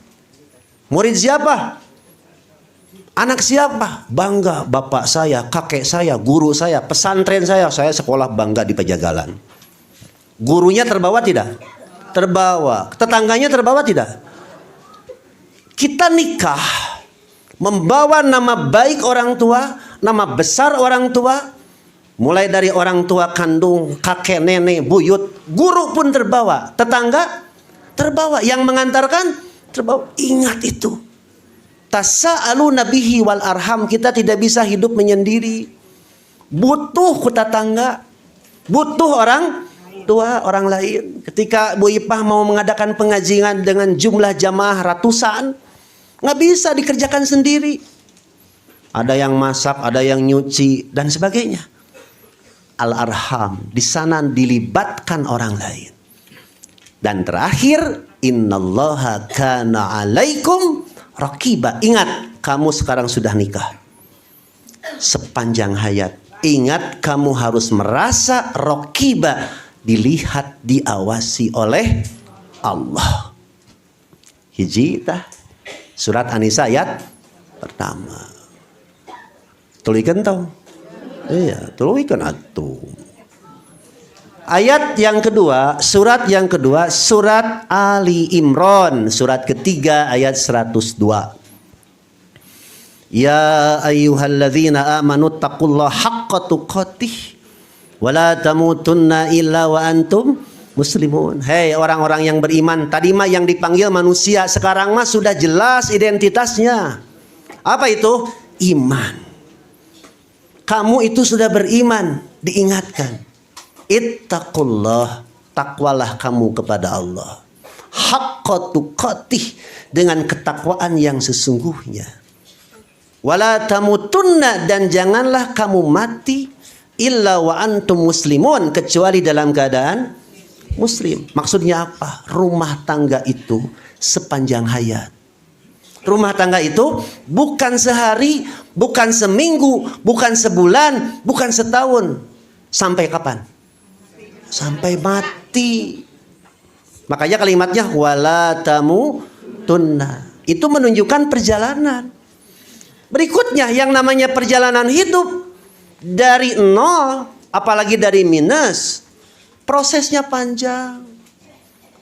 Murid siapa? Anak siapa? Bangga bapak saya, kakek saya, guru saya, pesantren saya sekolah bangga di Pejagalan. Gurunya terbawa tidak? Terbawa. Tetangganya terbawa tidak? Kita nikah membawa nama baik orang tua, nama besar orang tua, mulai dari orang tua kandung, kakek, nenek, buyut, guru pun terbawa, tetangga terbawa, yang mengantarkan terbawa. Ingat itu. Tasa'aluna bihi wal arham, kita tidak bisa hidup menyendiri. Butuh tetangga, butuh orang tua, orang lain. Ketika Bu Ipah mau mengadakan pengajian dengan jumlah jamaah ratusan, nggak bisa dikerjakan sendiri. Ada yang masak, ada yang nyuci dan sebagainya. Al-arham, di sana dilibatkan orang lain. Dan terakhir, innallaha kana alaikum raqiba. Ingat, kamu sekarang sudah nikah. Sepanjang hayat, ingat kamu harus merasa raqiba, dilihat, diawasi oleh Allah. Hiji tah surat An-Nisa ayat pertama. Tulikeun tong. Iya, tulikeun atuh. Ayat yang kedua, surat yang kedua, surat Ali Imran, surat ketiga ayat 102. Ya ayyuhalladzina amanu taqullaha haqqa tuqatih wala tamutunna illa wa antum muslimun. Hei orang-orang yang beriman. Tadi mah yang dipanggil manusia, sekarang mah sudah jelas identitasnya. Apa itu? Iman. Kamu itu sudah beriman, diingatkan. Ittaqullah, takwalah kamu kepada Allah. Haqqa tuqatih, dengan ketakwaan yang sesungguhnya. Wala tamutunna, dan janganlah kamu mati illa wa antum muslimun, kecuali dalam keadaan muslim. Maksudnya apa? Rumah tangga itu sepanjang hayat. Rumah tangga itu bukan sehari, bukan seminggu, bukan sebulan, bukan setahun. Sampai kapan? Sampai mati. Makanya kalimatnya wala tamutunna. Itu menunjukkan perjalanan. Berikutnya yang namanya perjalanan hidup, dari nol, apalagi dari minus, prosesnya panjang.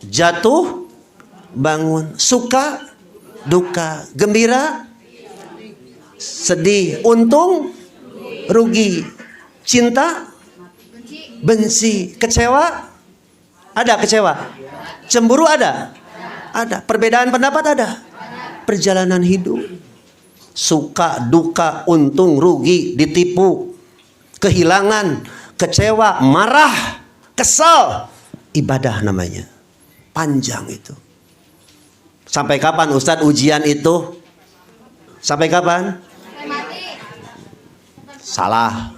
Jatuh, bangun, suka, duka, gembira, sedih, untung, rugi, cinta, benci, kecewa, ada kecewa, cemburu ada, perbedaan pendapat ada, perjalanan hidup, suka, duka, untung, rugi, ditipu, kehilangan, kecewa, marah, kesal, ibadah namanya. Panjang itu. Sampai kapan Ustadz ujian itu? Sampai kapan? Salah.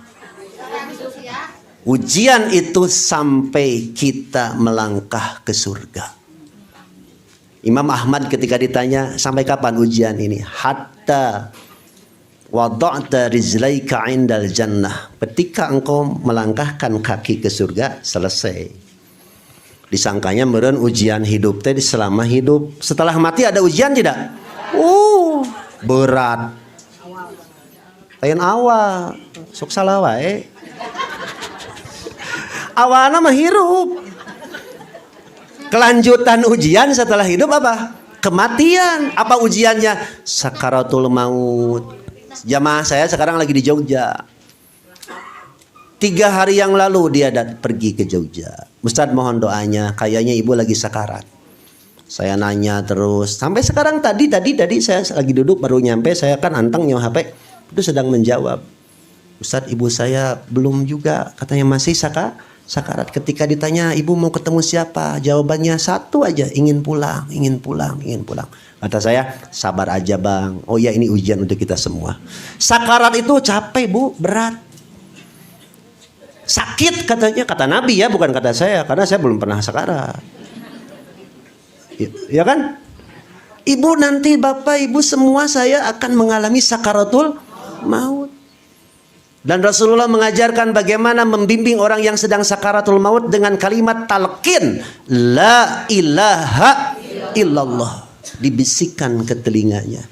Ujian itu sampai kita melangkah ke surga. Imam Ahmad ketika ditanya, sampai kapan ujian ini? Hatta wada'ta rizlaika indal jannah. Ketika engkau melangkahkan kaki ke surga, selesai. Disangkanya meureun ujian hidup teh selama hidup. Setelah mati ada ujian tidak? Berat. Lain awal, sok salah wae. Awalnya mah hirup. Kelanjutan ujian setelah hidup apa? Kematian. Apa ujiannya? Sakaratul maut. Jamaah saya sekarang lagi di Jogja. 3 hari yang lalu dia pergi ke Jogja. Ustadz mohon doanya, kayaknya ibu lagi sakarat. Saya nanya terus. Sampai sekarang tadi saya lagi duduk baru nyampe. Saya kan anteng nyawa HP. Itu sedang menjawab. Ustadz ibu saya belum juga. Katanya masih sakarat. Ketika ditanya ibu mau ketemu siapa? Jawabannya satu aja. Ingin pulang. Kata saya, sabar aja bang. Oh ya ini ujian untuk kita semua. Sakarat itu capek bu, berat. Sakit katanya, kata Nabi ya, bukan kata saya. Karena saya belum pernah sakarat. Ya kan? Ibu nanti bapak ibu semua saya akan mengalami sakaratul maut. Dan Rasulullah mengajarkan bagaimana membimbing orang yang sedang sakaratul maut dengan kalimat talqin. La ilaha illallah. Dibisikkan ke telinganya.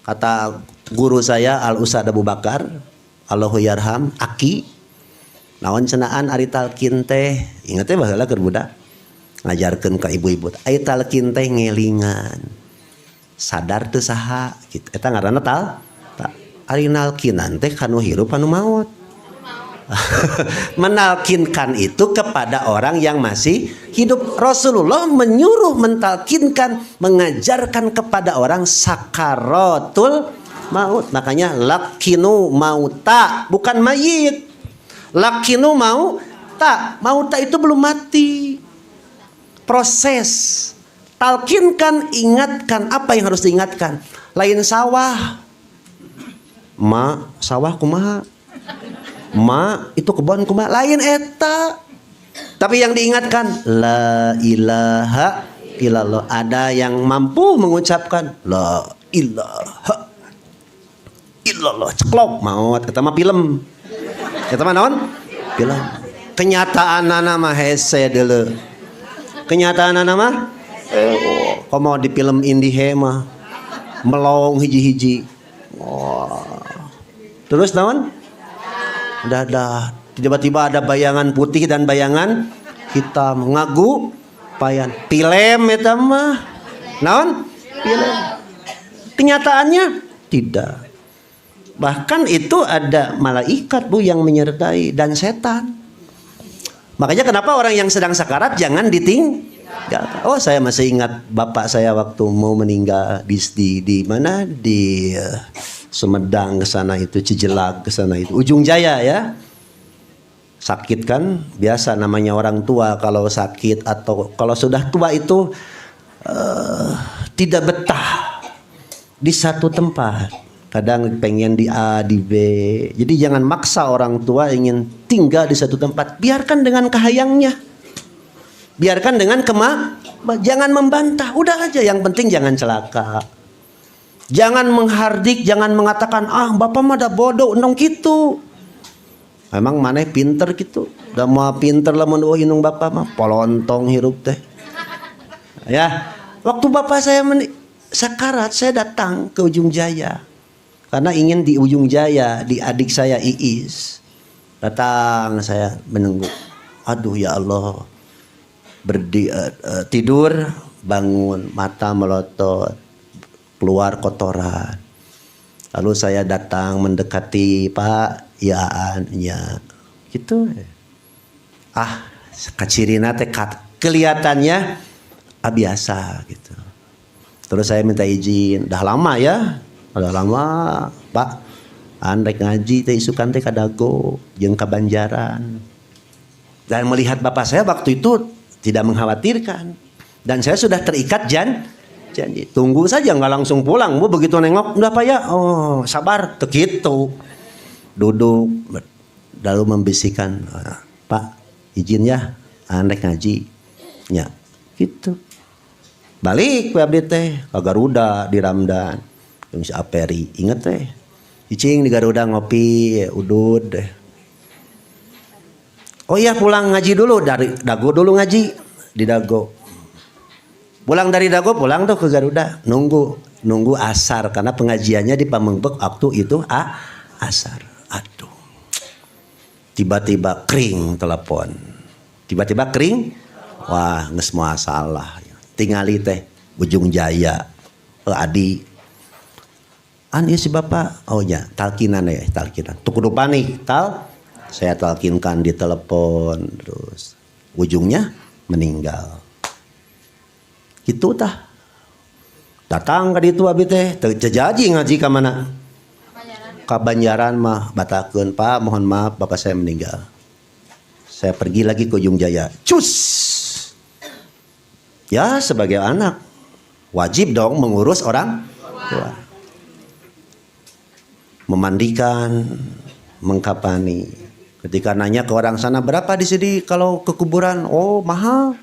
Kata guru saya Al-Ustadz Abu Bakar, Allahu yarham, Aki. Naon cenaan ari talqin teh, ingat teh baheula keur budak. Ngajarkeun ka ibu-ibu. Ari talqin teh ngelingan. Sadar teu saha kitu. Eta ngaranna ari nalkinan teh kanu hirup anu maut. Menalkinkan itu kepada orang yang masih hidup. Rasulullah menyuruh mentalkinkan, mengajarkan kepada orang sakaratul maut. Makanya lakinu mauta, bukan mayit. Lakinu mauta, mauta itu belum mati. Proses. Talkinkan, ingatkan apa yang harus diingatkan. Lain sawah. Sawah kumaha? Itu kebun kumaha? Lain eta. Tapi yang diingatkan la ilaha illallah. Ada yang mampu mengucapkan la ilaha illallah. Ceklok maut. Eta mah film. Eta mah naon? Film. Kenyataanana mah hese deuleu. Kenyataanana mah komo di film indie mah melong hiji-hiji. Terus naon? Dah tiba-tiba ada bayangan putih dan bayangan hitam ngagu payan film eta mah naon film. Kenyataannya tidak, bahkan itu ada malaikat bu yang menyertai dan setan. Makanya kenapa orang yang sedang sakarat jangan ditinggal. Oh saya masih ingat bapak saya waktu mau meninggal di mana di Sumedang ke sana itu, Cijelak ke sana itu, Ujung Jaya ya. Sakit kan, biasa namanya orang tua kalau sakit atau kalau sudah tua itu tidak betah di satu tempat. Kadang pengen di A, di B. Jadi jangan maksa orang tua ingin tinggal di satu tempat. Biarkan dengan kahayangnya. Biarkan dengan jangan membantah. Udah aja, yang penting jangan celaka. Jangan menghardik, jangan mengatakan bapak mah dah bodoh endong gitu. Memang maneh pinter gitu. Dah mau pinter lah mun inung bapak mah polontong hirup teh. Ya, waktu bapak saya sakarat saya datang ke Ujung Jaya. Karena ingin di Ujung Jaya di adik saya Iis. Datang saya menunggu. Aduh ya Allah. Tidur, bangun, mata melotot. Keluar kotoran. Lalu saya datang mendekati Pak Yaan, ya gitu. Kacirina teh kelihatannya biasa gitu. Terus saya minta izin, udah lama Pak, andek ngaji teh isukan teh kadago jeung ka Banjaran. Dan melihat bapak saya waktu itu tidak mengkhawatirkan dan saya sudah terikat janji. Tunggu saja, nggak langsung pulang. Bu begitu nengok, udah Pak ya, sabar, begitu. Duduk, lalu membisikkan, Pak, izin ya, andek ngaji, ya, gitu. Balik ke abdi teh, ke Garuda di Ramdan, yang si Aperi, inget teh, cicing di Garuda ngopi, udud deh. Oh iya pulang ngaji dulu dari Dago dulu ngaji di Dago. Pulang dari Dago pulang tuh ke Garuda nunggu asar karena pengajiannya di Pamengpeuk waktu itu asar. Aduh. Tiba-tiba kering telepon. Tiba-tiba kering. Wah, geus moal salah. Tingali teh Ujung Jaya. Adi. An ieu si bapak, oh ya talkinan ya, talkinan. Tuh kudu panik, saya talkinkan di telepon, terus ujungnya meninggal. Gitu tah. Datang ke ditu abi teh, teu jaji ngaji ka mana? Ka Banjaran mah batakeun, Pak, mohon maaf bapak saya meninggal. Saya pergi lagi ke Ujung Jaya. Cus. Ya sebagai anak wajib dong mengurus orang tua. Memandikan, mengkapani. Ketika nanya ke orang sana, berapa di sini kalau ke kuburan? Oh mahal.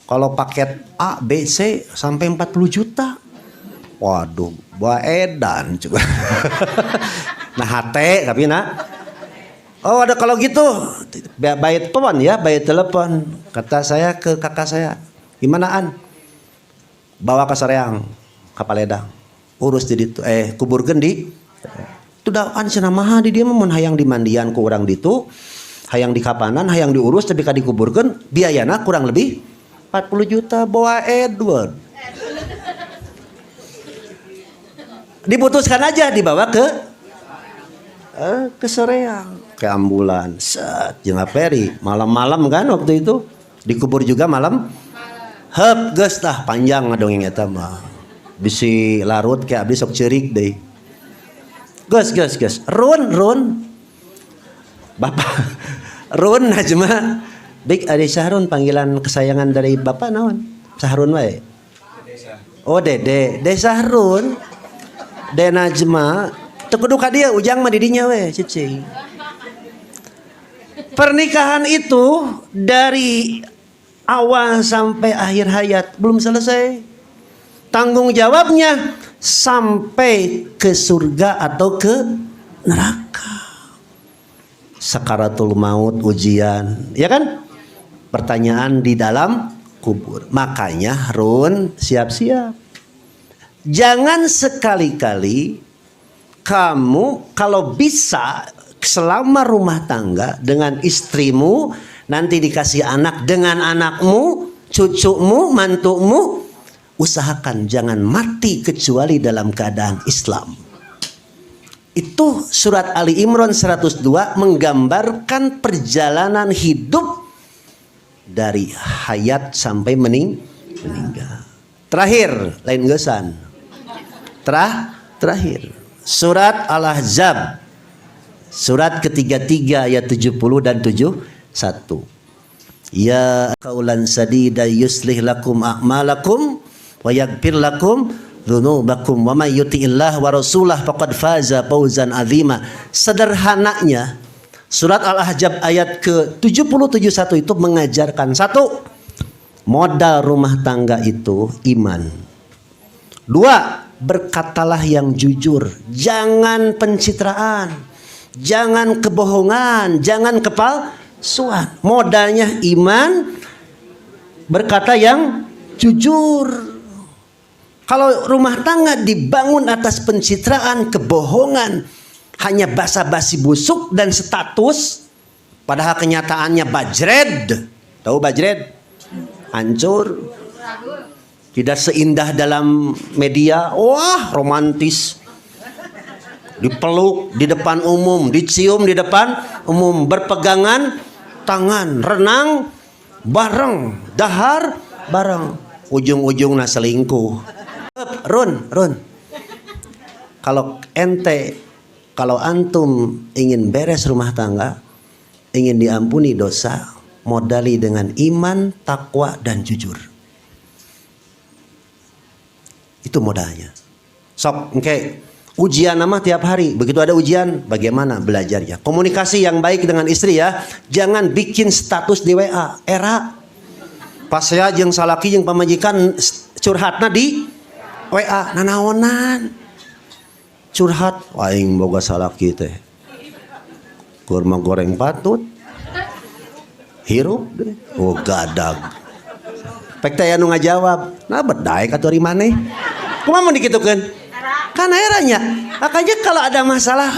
Kalau paket A, B, C sampai 40 juta. Waduh, edan juga. Nah hati tapi nak. Oh ada kalau gitu, bayar telepon ya, bayar telepon. Kata saya ke kakak saya, gimana An? Bawa ke Soreang, Kapaledang. Urus di ditu, kubur gendi. Itu daan cenah maha di dia mun hayang dimandian ku urang ditu, hayang dikapanan, hayang diurus tapi ka dikuburkeun, biayana kurang lebih 40 juta bawa Edward. Diputuskan aja dibawa ke Soreang, ke ambulan. Set, jeung Peri, malam-malam kan waktu itu dikubur juga malam. Heup geus tah panjang ngadongeng eta mah. Bisi larut ke abdi sok ceurik deui. Geus. Run. Bapak Run Najma. Dik Ade Sahrun panggilan kesayangan dari Bapak naon? Sahrun wae. Oh Dede Sahrun. De Najma teu kudu ka dieu ujang mah di dinya we cicing. Pernikahan itu dari awal sampai akhir hayat belum selesai. Tanggung jawabnya sampai ke surga atau ke neraka. Sakaratul maut, ujian, ya kan? Pertanyaan di dalam kubur. Makanya Run siap-siap. Jangan sekali-kali kamu kalau bisa selama rumah tangga dengan istrimu, nanti dikasih anak dengan anakmu, cucumu, mantumu, usahakan jangan mati kecuali dalam keadaan Islam. Itu surat Ali Imran 102 menggambarkan perjalanan hidup dari hayat sampai meninggal. Terakhir, lain gesan. Terakhir surat Al-Ahzab surat ketiga ayat 70 dan 71. Ya qaulan sadida yuslih lakum a'malakum wa yaghfir lakum dzunubakum wa may yuti'illah wa rasulah faqad faza fawzan azima. Sederhananya surat Al-Ahzab ayat ke-70 71 itu mengajarkan satu, modal rumah tangga itu iman. Dua, berkatalah yang jujur, jangan pencitraan, jangan kebohongan, jangan kepalsuan. Modalnya iman, berkata yang jujur. Kalau rumah tangga dibangun atas pencitraan, kebohongan, hanya basa-basi busuk dan status, padahal kenyataannya bajred. Tahu bajred? Hancur. Tidak seindah dalam media. Wah, romantis. Dipeluk di depan umum, dicium di depan umum, berpegangan tangan, renang bareng, dahar bareng. Ujung-ujungnya selingkuh. Run. Kalau antum ingin beres rumah tangga, ingin diampuni dosa, modali dengan iman, takwa dan jujur. Itu modalnya. Sok, ujian nama tiap hari. Begitu ada ujian, bagaimana belajarnya? Komunikasi yang baik dengan istri ya. Jangan bikin status di WA. Era. Pas saya jeung salaki jeung pamajikan curhatna di WA. Nanaonan. Curhat. Aing boga salaki teh. Kurma goreng patut. Hirup deh. Oh gadag. Pek teh anu ngajawab. Nah bedaek atuh ri maneh. Kumaha mun dikitukeun? Kan eranya. Makanya kalau ada masalah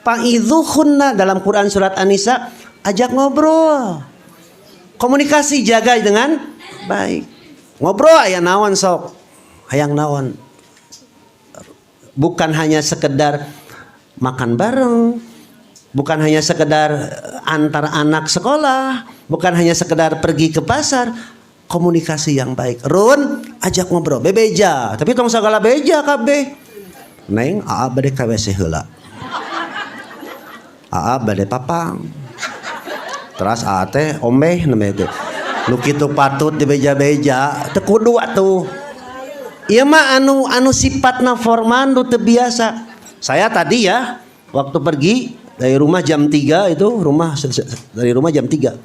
pa'idzuhunna dalam Quran surat An-Nisa, ajak ngobrol. Komunikasi jaga dengan baik. Ngobrol aya naon sok? Hayang naon? bukan hanya sekedar makan bareng, bukan hanya sekedar antar anak sekolah, bukan hanya sekedar pergi ke pasar, komunikasi yang baik. Run, ajak ngobrol, bebeja, tapi tong sagala beja kabeh. Neng, aa bade ka WC heula. Aa bade papang. Terus aa teh ombeh namanya teh. Nu kitu patut dibeja-beja, teu kudu atuh. Ieu mah anu sifatna formal nu teu biasa. Saya tadi ya waktu pergi dari rumah jam 3 itu dari rumah jam 3.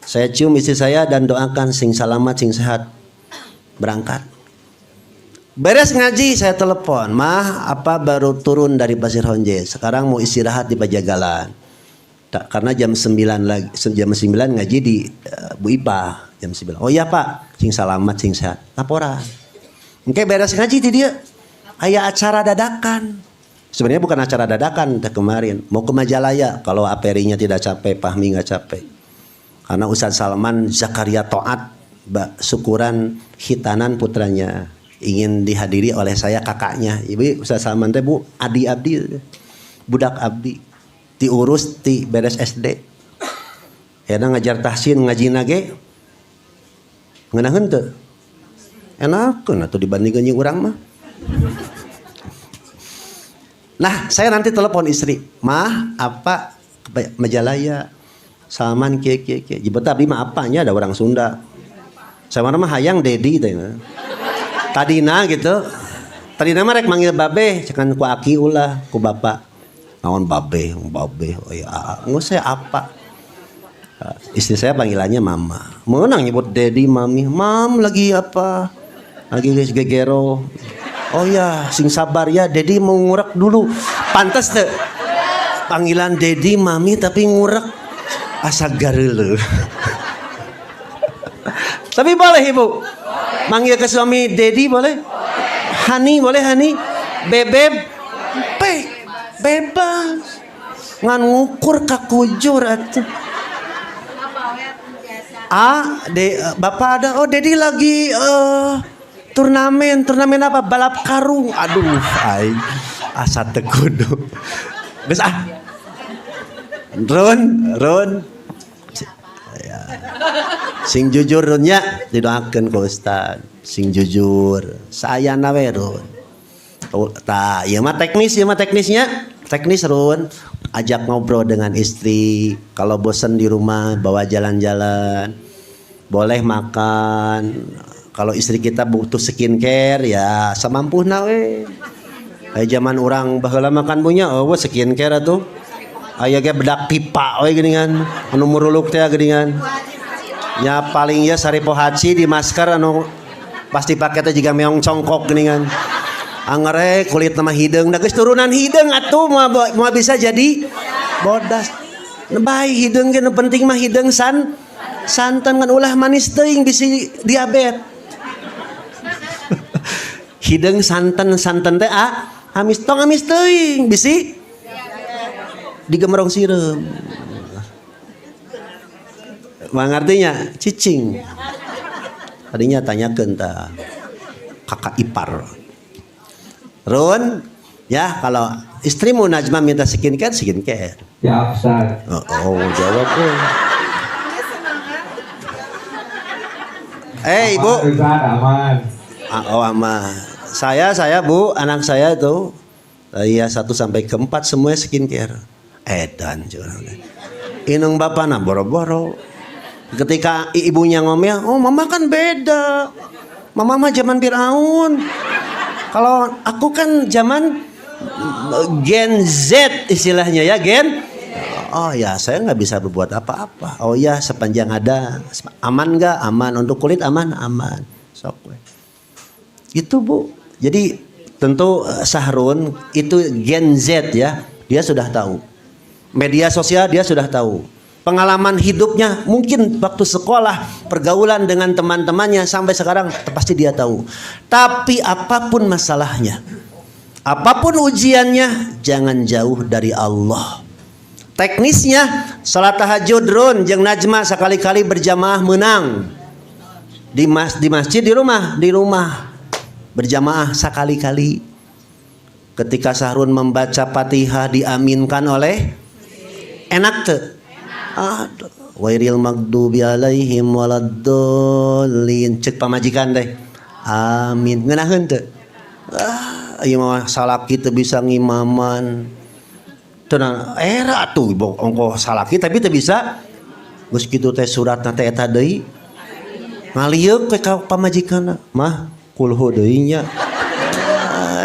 Saya cium istri saya dan doakan sing selamat sing sehat berangkat. Beres ngaji saya telepon, "Mah, apa baru turun dari Pasir Honje. Sekarang mau istirahat di Pajagalan." Karena jam 9 lagi, jam 9 ngaji di Bu Ipa jam 9. "Oh iya Pak, sing selamat sing sehat." Laporan. Oke, beres ngaji di dia. Aya acara dadakan. Sebenarnya bukan acara dadakan teh kemarin. Mau ke Majalaya kalau aperinya tidak capek, Pahmi nggak capek. Karena Ustadz Salman Zakaria Toat syukuran hitanan putranya ingin dihadiri oleh saya kakaknya. Ibu Ustadz Salman teh Bu, adi abdi, budak abdi. Diurus ti beres SD. Enak ngajar tahsin ngaji nage. Ngeunaheun teu? Enakeun atuh dibandingkeun jeung urang mah. Nah, saya nanti telepon istri. "Mah, apa ke Majalaya? Salman kieu. Jebet abdi mah apanya ada orang Sunda. Saya mah hayang Dedi teh. Tadina gitu. Tadina mah rek manggil babe, cekan ku aki ulah, ku bapak. Naon babe. Oh ya, nggak saya apa. Istri saya panggilannya mama. Menang nyebut Dedi, mami. Mam lagi apa? Lagi gegero. Oh ya, sing sabar ya, Dedi mau ngurek dulu. Pantes tuh. Panggilan Dedi, mami tapi ngurek. Asa gareuleuh. Tapi boleh Ibu. Manggil ke suami Dedi boleh? Hani boleh Hani? Bebeb. Bebas. Ngan ngukur kakujur atuh. Bapak ada. Oh, Dedi lagi turnamen apa? Balap karung. Aduh, asa teu kudu. Geus Run. Ya. Sing jujur runnya didoakeun ku Ustaz. Sing jujur. Saayana we Run. Ieu mah teknisnya. Teknis Run. Ajak ngobrol dengan istri. Kalau bosan di rumah bawa jalan-jalan. Boleh makan. Kalau istri kita butuh skincare ya samampuna we. Kayak zaman orang baheula makan punya skincare atuh. Aya ge bedak pipa we geuningan. Anu muruluk teh geuningan. Nya paling ya saripo haci di masker anu pasti pake teh jiga meong congkok geuningan. Angere kulit nama hideung da geus turunan hideung atuh moal bisa jadi bodas. Bae hideung ge nu penting mah hideung santan ngan ulah manis teuing bisi diabetes. Hideung santan teh amis teuing bisi digemerong sireum. Mangartinya cicing. Tadinya tanyakeun tah kakak ipar. Run, ya kalau istrimu Najma minta skincare.
Ya Ustaz.
Jawab tuh. Ibu.
Ustaz aman.
Aman. Saya Bu, anak saya tuh ya 1 sampai ke 4 semua skincare. Edan curang. Inung bapana boro-boro. Ketika ibunya ngomel, "Oh, mama kan beda. Mama mah zaman Firaun. Kalau aku kan zaman Gen Z istilahnya ya, Gen. Oh ya, saya nggak bisa berbuat apa-apa. Oh ya, sepanjang ada. Aman nggak? Aman. Untuk kulit aman? Aman. Sok we. Itu Bu. Jadi tentu Sahrun itu Gen Z ya. Dia sudah tahu. Media sosial dia sudah tahu. Pengalaman hidupnya mungkin waktu sekolah, pergaulan dengan teman-temannya sampai sekarang pasti dia tahu. Tapi apapun masalahnya, apapun ujiannya, jangan jauh dari Allah. Teknisnya salat tahajud Run jeung Najma sekali-kali berjamaah menang. Di masjid di rumah berjamaah sekali-kali. Ketika Sahrun membaca Fatihah diaminkan oleh enak tuh. Aduh, wairil magdubi alaihim waladdallin. Cek pamajikan deh. Amin. Ngeunaheun teu? Ieu mah salaki teu bisa ngimaman. Tenang, era tuh ongko salaki tapi teu bisa. Geus kitu teh suratna teh eta deui. Ngalieuk ke pamajikanna, mah kulhu deui nya.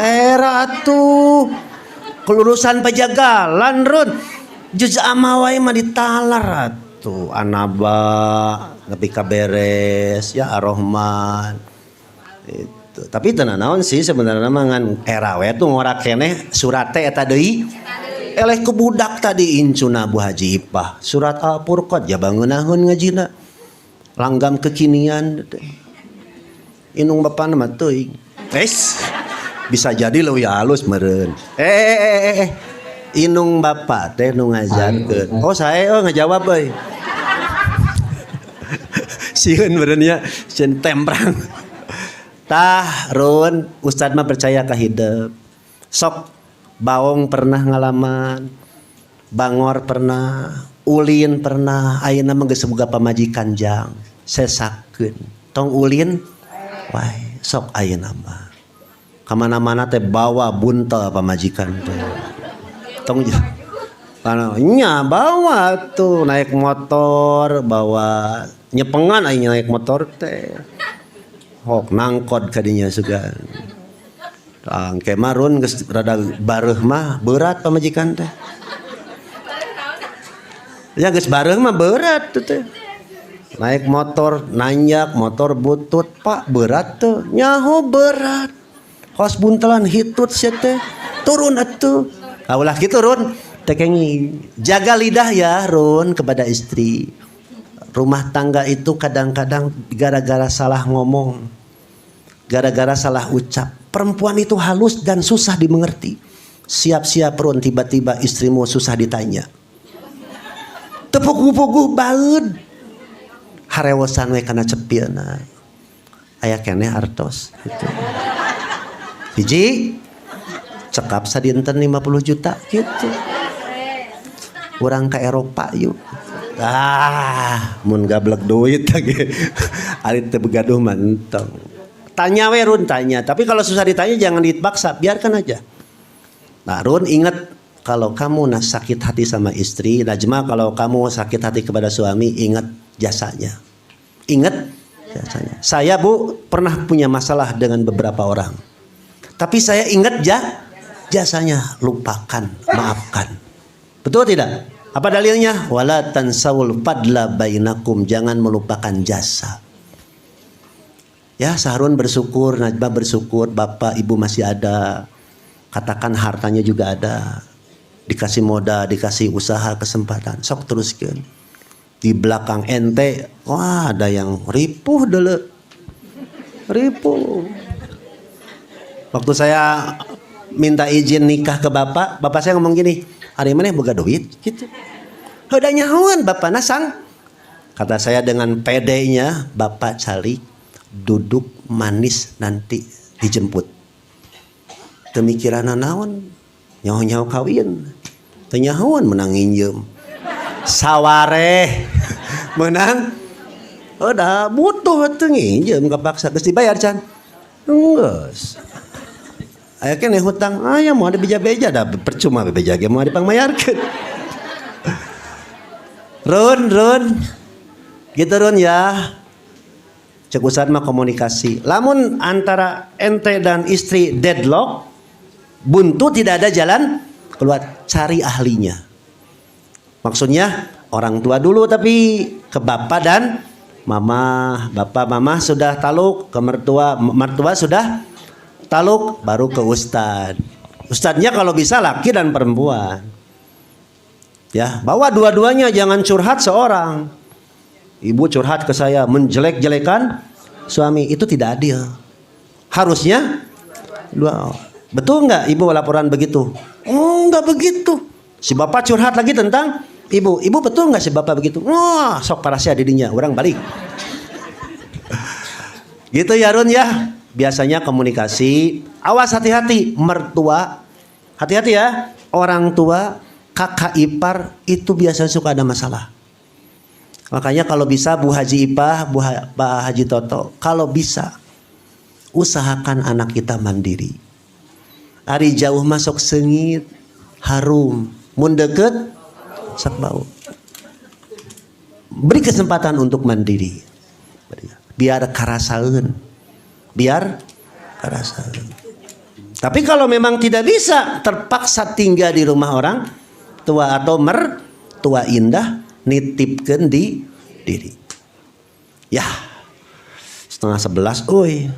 Era tuh kelulusan pejagalan run juz amawai mah ditalar atuh anaba nepi ka beres ya ar-Rahman itu. Tapi teu naon sih sebenarnya mah ngan era we tuh ngora keneh surat teh eta deui eleh ku budak tadi incuna Bu Haji Ipah surat Al-Furqan jaba ngeunaheun ngajina langgam kekinian inung bapana mah teuing bisa jadi leuwih halus meureun. Inung bapak teh nu ngajarkeun. Oh saya ngejawab euy. Sieun meureun nya sieun temprang. Tah Run, Ustad mah percaya ka hideuk. Sok Baong pernah ngalaman, Bangor pernah, Ulin pernah, ayeuna mah geus boga pamajikan jang. Sesakeun. Tong Ulin wae sok ayeuna mah. Kamana-mana teh bawa buntel pamajikan teh. Tong karena nya bawa tuh naik motor, bawa nyepengan aing naik motor teh. Hok nangkod kadinya sugan. Tangke marun geus rada bareuh mah berat pamajikan teh. Ya geus bareuh mah berat tuh teh. Naik motor nanjak, motor butut, Pak berat tuh. Nyaho berat. Kos buntelan hitut sia teh turun atuh. Ulah kitu Run. Teh kengi jaga lidah ya Run kepada istri. Rumah tangga itu kadang-kadang gara-gara salah ngomong. Gara-gara salah ucap. Perempuan itu halus dan susah dimengerti. Siap-siap Run tiba-tiba istrimu susah ditanya. Tepuk-puguh baeud. Harewosan we kana cepieuna. Aya keneh artos gitu. Hiji cekap sadinten 50 juta gitu. Urang ke Eropa yuk. Mun gablek duit lagi. Ari teu begaduh mah entong. Tanya we Run tanya, tapi kalau susah ditanya jangan dipaksa, biarkan aja. Nah Run ingat kalau kamu sakit hati sama istri, Najma kalau kamu sakit hati kepada suami, ingat jasanya. Ingat jasanya. Saya Bu pernah punya masalah dengan beberapa orang. Tapi saya ingat jasanya, lupakan, maafkan. Betul tidak? Apa dalilnya? Wala tansawul fadla bainakum, jangan melupakan jasa. Ya, Sahrun bersyukur, Najma bersyukur, bapak ibu masih ada. Katakan hartanya juga ada. Dikasih modal, dikasih usaha, kesempatan. Sok teruskan. Di belakang ente, wah ada yang ripuh dulu. Ripuh. Waktu saya minta izin nikah ke bapak saya ngomong gini, hari mana boga duit gitu. Udah nyahuan bapak nasang. Kata saya dengan pedenya, bapak calik, duduk manis nanti dijemput. Temikiran naon, nyaho-nyaho kawin. Tenyahuan menang injem. Saware menang. Udah butuh tuh nginjem kepaksa geus dibayar can. Geus. Aya keneh hutang, aya mau ada beja-beja dah percuma beja ge mau dipangmayarkeun. Run. Gitu Run ya. Cek Ustad mah komunikasi. Lamun antara ente dan istri deadlock, buntu tidak ada jalan keluar, cari ahlinya. Maksudnya orang tua dulu tapi ke bapak dan mama. Bapak mama sudah taluk, ke mertua sudah taluk, baru ke ustad. Ustadnya kalau bisa laki dan perempuan. Ya, bawa dua-duanya, jangan curhat seorang. Ibu curhat ke saya menjelek-jelekan suami, itu tidak adil. Harusnya dua. Betul nggak ibu laporan begitu? Oh nggak begitu. Si bapak curhat lagi tentang ibu. Ibu betul nggak si bapak begitu? Wah sok parasya didinya, orang balik. Gitu ya Run ya. Biasanya komunikasi. Awas hati-hati mertua Hati-hati ya, orang tua, kakak ipar itu biasanya suka ada masalah. Makanya kalau bisa Bu Haji Ipah, Pak Haji Toto, kalau bisa usahakan anak kita mandiri. Ari jauh masuk sengit, harum, mun deket sak bau. Beri kesempatan untuk mandiri. Biar karasaeun. Biar karasaeun. Tapi kalau memang tidak bisa, terpaksa tinggal di rumah orang tua atau mertua indah, nitipkeun di diri. Ya, 10:30, oi.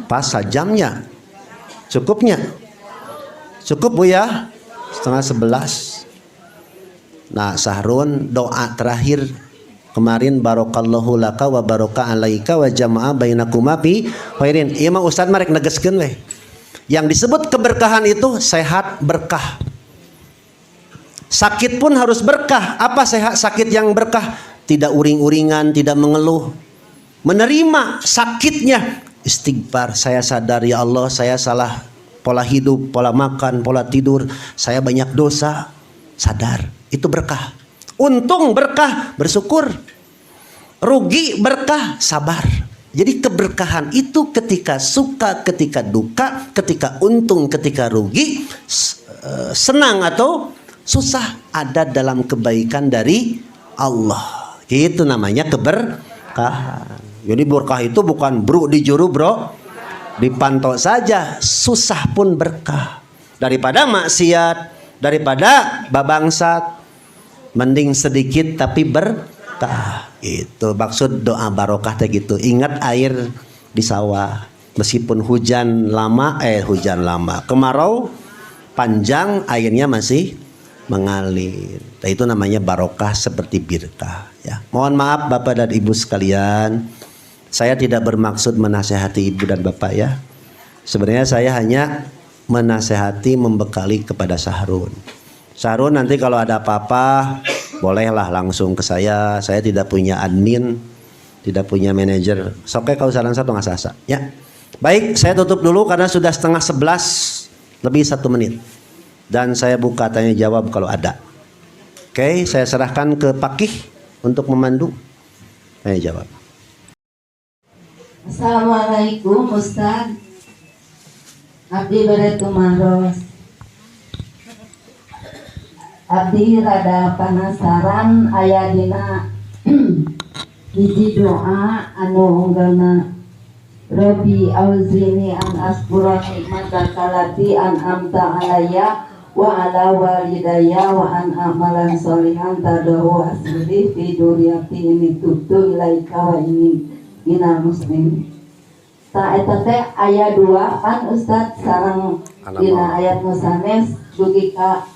Pas jamnya. Cukupnya. Cukup Bu ya. 10:30. Nah, Sahrun doa terakhir kemarin, barokallahu laka wa baraka alaika wa jama'a bainakuma fi khairin. Ieu mah Ustaz marek negeskeun we. Yang disebut keberkahan itu sehat berkah. Sakit pun harus berkah. Apa sehat sakit yang berkah? Tidak uring-uringan, tidak mengeluh. Menerima sakitnya. Istighfar, saya sadar ya Allah, saya salah pola hidup, pola makan, pola tidur. Saya banyak dosa. Sadar, itu berkah. Untung berkah, bersyukur. Rugi berkah, sabar. Jadi keberkahan itu ketika suka, ketika duka, ketika untung, ketika rugi, senang atau susah, ada dalam kebaikan dari Allah. Itu namanya keberkahan. Jadi berkah itu bukan bro di juru bro, dipantau saja, susah pun berkah. Daripada maksiat, daripada babangsat, mending sedikit tapi berkah. Itu maksud doa barokah teh gitu. Ingat air di sawah, meskipun hujan lama, kemarau panjang, airnya masih mengalir. Nah, itu namanya barokah seperti birkah ya. Mohon maaf Bapak dan Ibu sekalian, saya tidak bermaksud menasehati Ibu dan Bapak ya. Sebenarnya saya hanya menasehati, membekali kepada Sahrun. Sahrun nanti kalau ada apa-apa bolehlah langsung ke saya. Saya tidak punya admin, tidak punya manajer. Soke kau saran satu nggak sasa. Ya, baik. Saya tutup dulu karena sudah 10:30 lebih 1 menit. Dan saya buka tanya jawab kalau ada. Oke, saya serahkan ke Pakih untuk memandu tanya jawab.
Assalamualaikum Ustaz. Abdi bade tumaros. Abdi rada penasaran aya dina hiji doa anu unggalna Rabbi auzini an askura nikmataka lati an'amta alayya wa ala walidayya wa an amalan sholihan tadahu asli fi duriyati ini tubtu ilaika wa ini minal muslim. Ta eta teh aya 2 kan Ustaz sareng dina ayat nu sanes dugi ka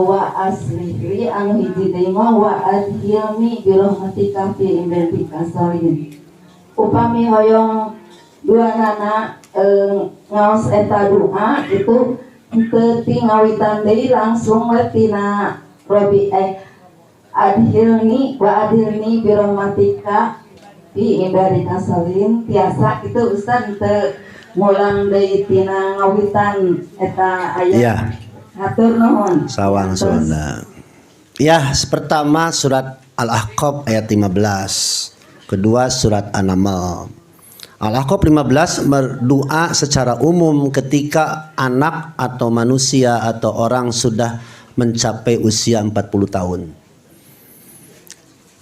wa aslihi anu hiji deui mah wa adhilni bi rahmatika fi ibadika sholihin. Upami hoyong duanana ngaos eta doa itu teu ngawitan deui langsung we tina Robi adhilni wa adhilni bi rahmatika fi ibadika sholihin tiasa itu Ustaz teu ngulang deui tina ngawitan eta ayat.
Ya.
Hatur nuhun.
Sawang Sunda. Ya, pertama surat Al-Ahqaf ayat 15. Kedua surat An-Naml. Al-Ahqaf 15 berdoa secara umum ketika anak atau manusia atau orang sudah mencapai usia 40 tahun.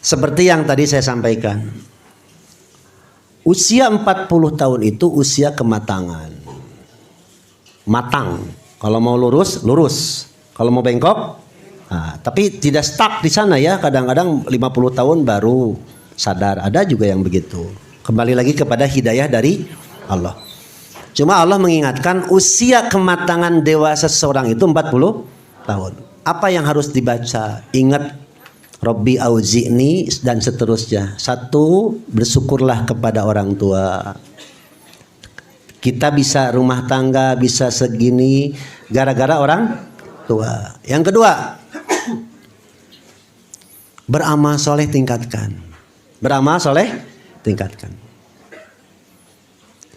Seperti yang tadi saya sampaikan. Usia 40 tahun itu usia kematangan. Matang. Kalau mau lurus, lurus. Kalau mau bengkok, nah, tapi tidak stuck di sana ya. Kadang-kadang 50 tahun baru sadar. Ada juga yang begitu. Kembali lagi kepada hidayah dari Allah. Cuma Allah mengingatkan usia kematangan dewasa seseorang itu 40 tahun. Apa yang harus dibaca? Ingat Rabbi auzi'ni dan seterusnya. 1, bersyukurlah kepada orang tua. Kita bisa rumah tangga, bisa segini gara-gara orang tua. Yang kedua, beramal soleh tingkatkan. Beramal soleh tingkatkan.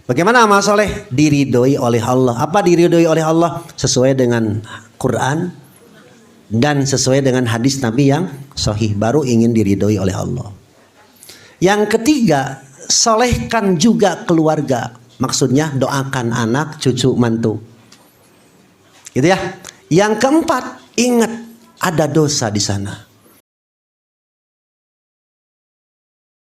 Bagaimana amal soleh? Diridhoi oleh Allah. Apa diridhoi oleh Allah? Sesuai dengan Quran dan sesuai dengan hadis Nabi yang sahih, baru ingin diridhoi oleh Allah. Yang ketiga, solehkan juga keluarga. Maksudnya doakan anak, cucu, mantu. Gitu ya. Yang keempat, ingat ada dosa di sana.